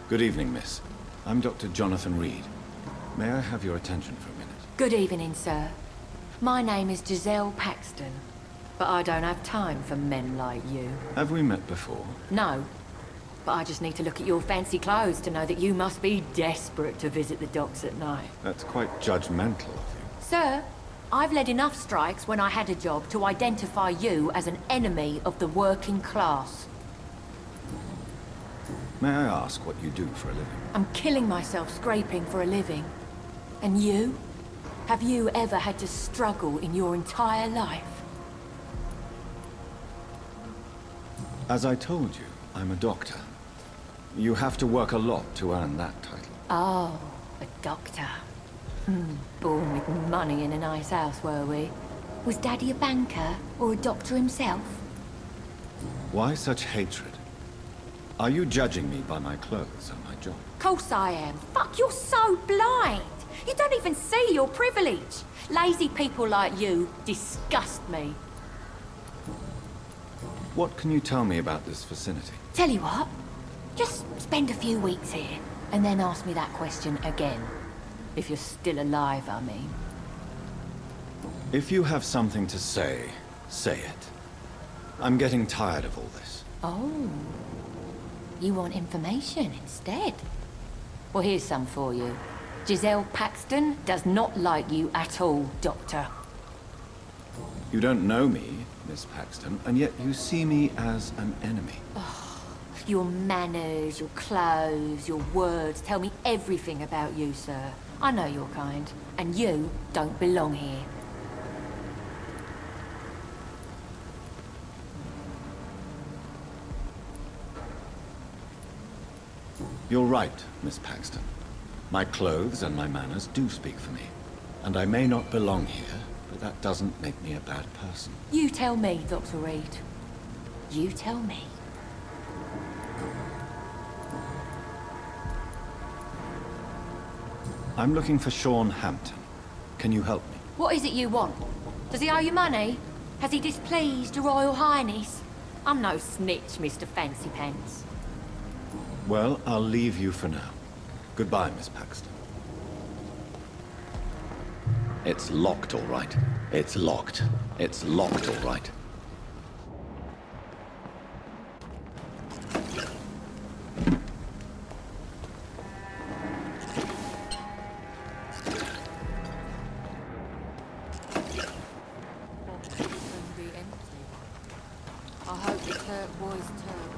Good evening, miss. I'm Dr. Jonathan Reed. May I have your attention for a minute? Good evening, sir. My name is Giselle Paxton, but I don't have time for men like you. Have we met before? No, but I just need to look at your fancy clothes to know that you must be desperate to visit the docks at night. That's quite judgmental of you. Sir, I've led enough strikes when I had a job to identify you as an enemy of the working class. May I ask what you do for a living? I'm killing myself scraping for a living. And you? Have you ever had to struggle in your entire life? As I told you, I'm a doctor. You have to work a lot to earn that title. Oh, a doctor. Born with money in a nice house, were we? Was Daddy a banker or a doctor himself? Why such hatred? Are you judging me by my clothes and my job? Course I am. Fuck, you're so blind. You don't even see your privilege. Lazy people like you disgust me. What can you tell me about this vicinity? Tell you what, just spend a few weeks here, and then ask me that question again. If you're still alive, I mean. If you have something to say, say it. I'm getting tired of all this. Oh. You want information instead? Well, here's some for you. Giselle Paxton does not like you at all, Doctor. You don't know me, Miss Paxton, and yet you see me as an enemy. Oh, your manners, your clothes, your words tell me everything about you, sir. I know your kind, and you don't belong here. You're right, Miss Paxton. My clothes and my manners do speak for me. And I may not belong here, but that doesn't make me a bad person. You tell me, Dr. Reed. You tell me. I'm looking for Sean Hampton. Can you help me? What is it you want? Does he owe you money? Has he displeased your Royal Highness? I'm no snitch, Mr. Fancy Pants. Well, I'll leave you for now. Goodbye, Miss Paxton. It's locked, all right. It's locked. It's locked, all right. I hope the turquoise turns.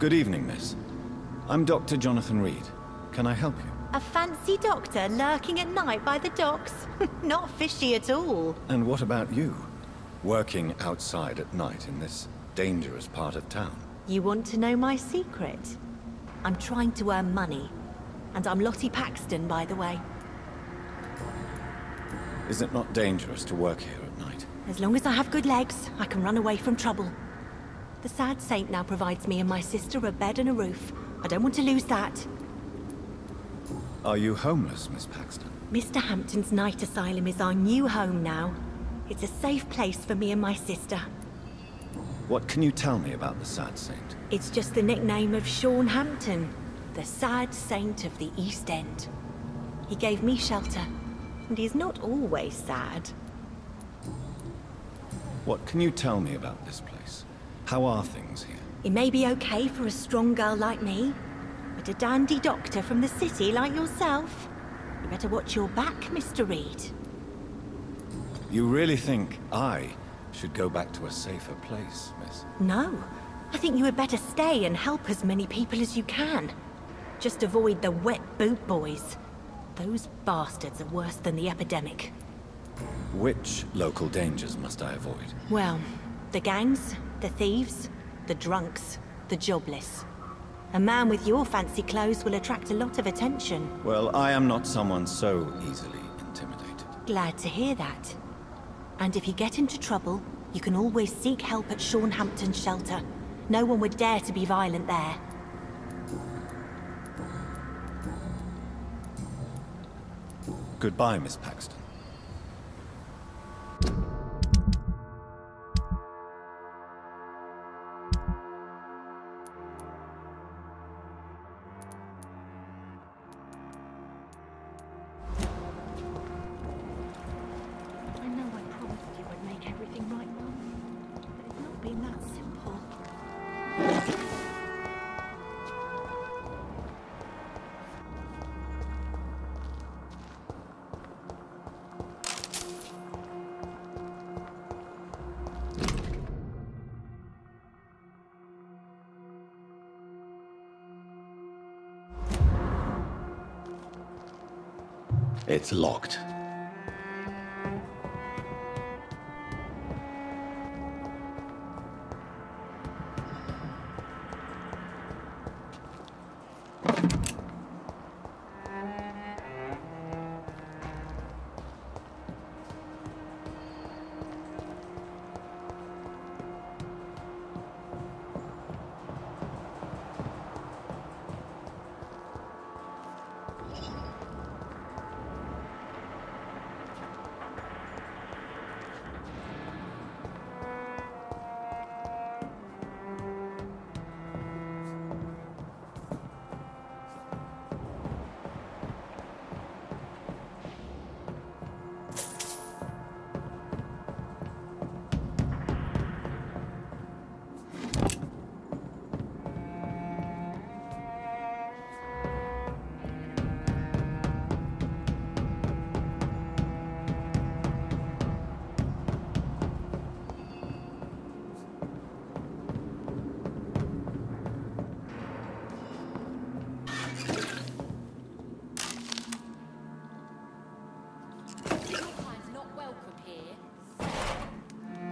Good evening, miss. I'm Dr. Jonathan Reed. Can I help you? A fancy doctor lurking at night by the docks? Not fishy at all. And what about you? Working outside at night in this dangerous part of town? You want to know my secret? I'm trying to earn money. And I'm Lottie Paxton, by the way. Is it not dangerous to work here at night? As long as I have good legs, I can run away from trouble. The sad saint now provides me and my sister a bed and a roof. I don't want to lose that. Are you homeless, Miss Paxton? Mr. Hampton's night asylum is our new home now. It's a safe place for me and my sister. What can you tell me about the sad saint? It's just the nickname of Sean Hampton, the sad saint of the East End. He gave me shelter, and he's not always sad. What can you tell me about this place? How are things here? It may be okay for a strong girl like me, but a dandy doctor from the city like yourself, you better watch your back, Mr. Reed. You really think I should go back to a safer place, miss? No. I think you had better stay and help as many people as you can. Just avoid the wet boot boys. Those bastards are worse than the epidemic. Which local dangers must I avoid? Well, The gangs, the thieves, the drunks, the jobless. A man with your fancy clothes will attract a lot of attention. Well, I am not someone so easily intimidated. Glad to hear that. And if you get into trouble, you can always seek help at Hampton's shelter. No one would dare to be violent there. Goodbye, Miss Paxton. I know I promised you I'd make everything right, Mum. But it's not been that simple. It's locked.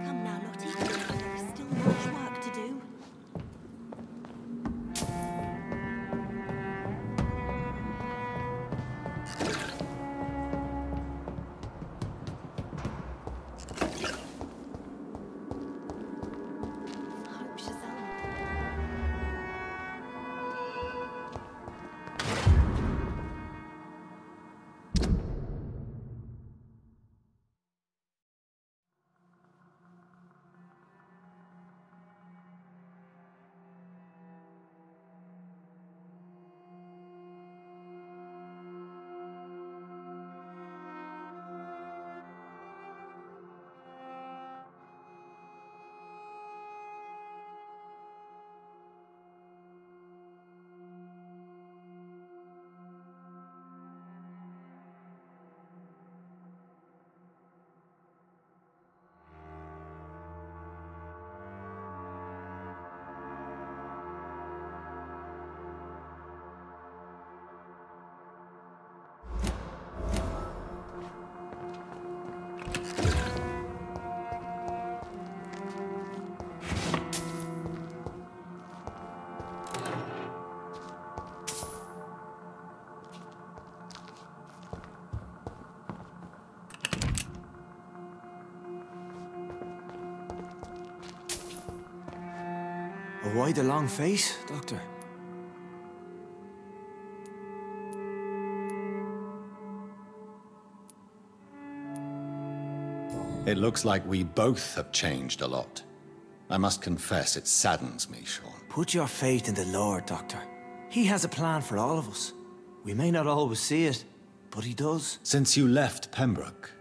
Come now, Lottie. There is still much work to do. Hope Shazam. Why the long face, Doctor? It looks like we both have changed a lot. I must confess, it saddens me, Sean. Put your faith in the Lord, Doctor. He has a plan for all of us. We may not always see it, but he does. Since you left Pembroke,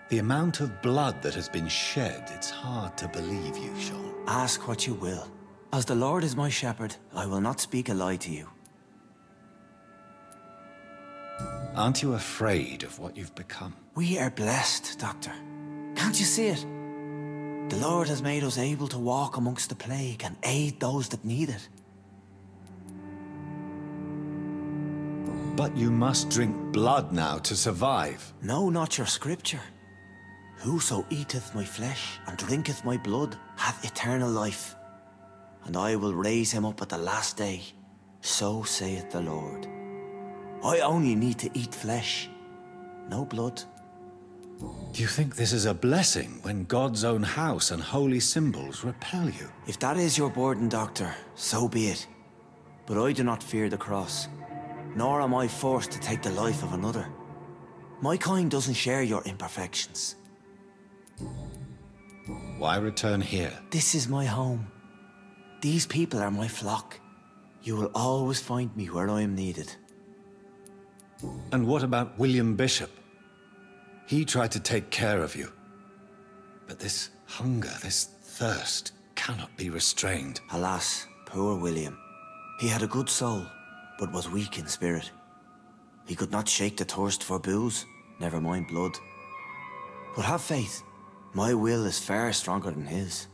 the amount of blood that has been shed, it's hard to believe you, Sean. Ask what you will. As the Lord is my shepherd, I will not speak a lie to you. Aren't you afraid of what you've become? We are blessed, Doctor. Can't you see it? The Lord has made us able to walk amongst the plague and aid those that need it. But you must drink blood now to survive. No, not your scripture. Whoso eateth my flesh and drinketh my blood hath eternal life, and I will raise him up at the last day. So saith the Lord. I only need to eat flesh, no blood. Do you think this is a blessing when God's own house and holy symbols repel you? If that is your burden, Doctor, so be it. But I do not fear the cross, nor am I forced to take the life of another. My kind doesn't share your imperfections. Why return here? This is my home. These people are my flock. You will always find me where I am needed. And what about William Bishop? He tried to take care of you. But this hunger, this thirst, cannot be restrained. Alas, poor William. He had a good soul, but was weak in spirit. He could not shake the thirst for booze, never mind blood. But have faith. My will is far stronger than his.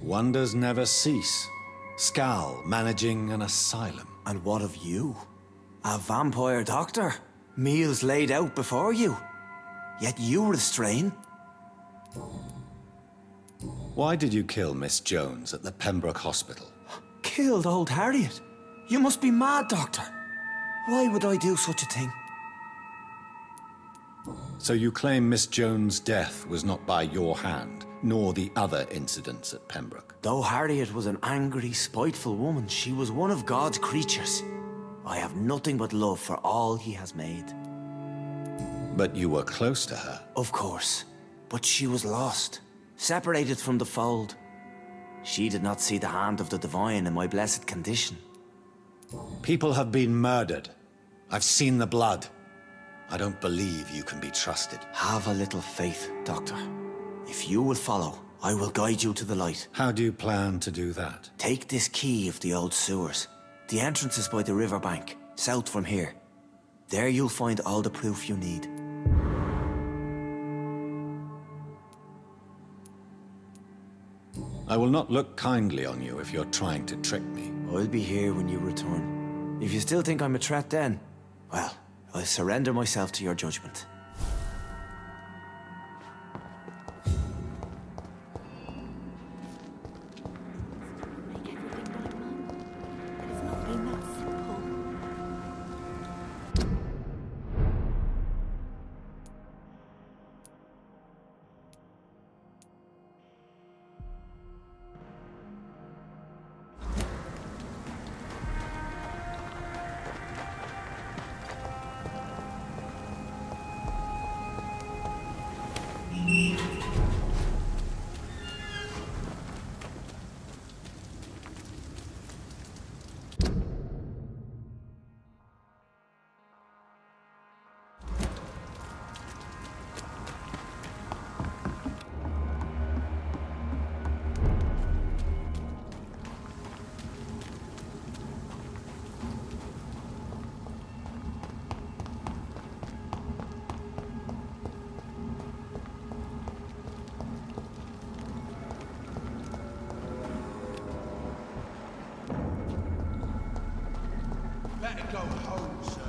Wonders never cease. Skal managing an asylum. And what of you? A vampire doctor? Meals laid out before you? Yet you restrain? Why did you kill Miss Jones at the Pembroke Hospital? Killed old Harriet? You must be mad, Doctor. Why would I do such a thing? So you claim Miss Jones' death was not by your hand, nor the other incidents at Pembroke? Though Harriet was an angry, spiteful woman, she was one of God's creatures. I have nothing but love for all he has made. But you were close to her. Of course. But she was lost, separated from the fold. She did not see the hand of the divine in my blessed condition. People have been murdered. I've seen the blood. I don't believe you can be trusted. Have a little faith, Doctor. If you will follow, I will guide you to the light. How do you plan to do that? Take this key of the old sewers. The entrance is by the riverbank, south from here. There you'll find all the proof you need. I will not look kindly on you if you're trying to trick me. I'll be here when you return. If you still think I'm a threat then, well, I'll surrender myself to your judgment. Better go home, sir.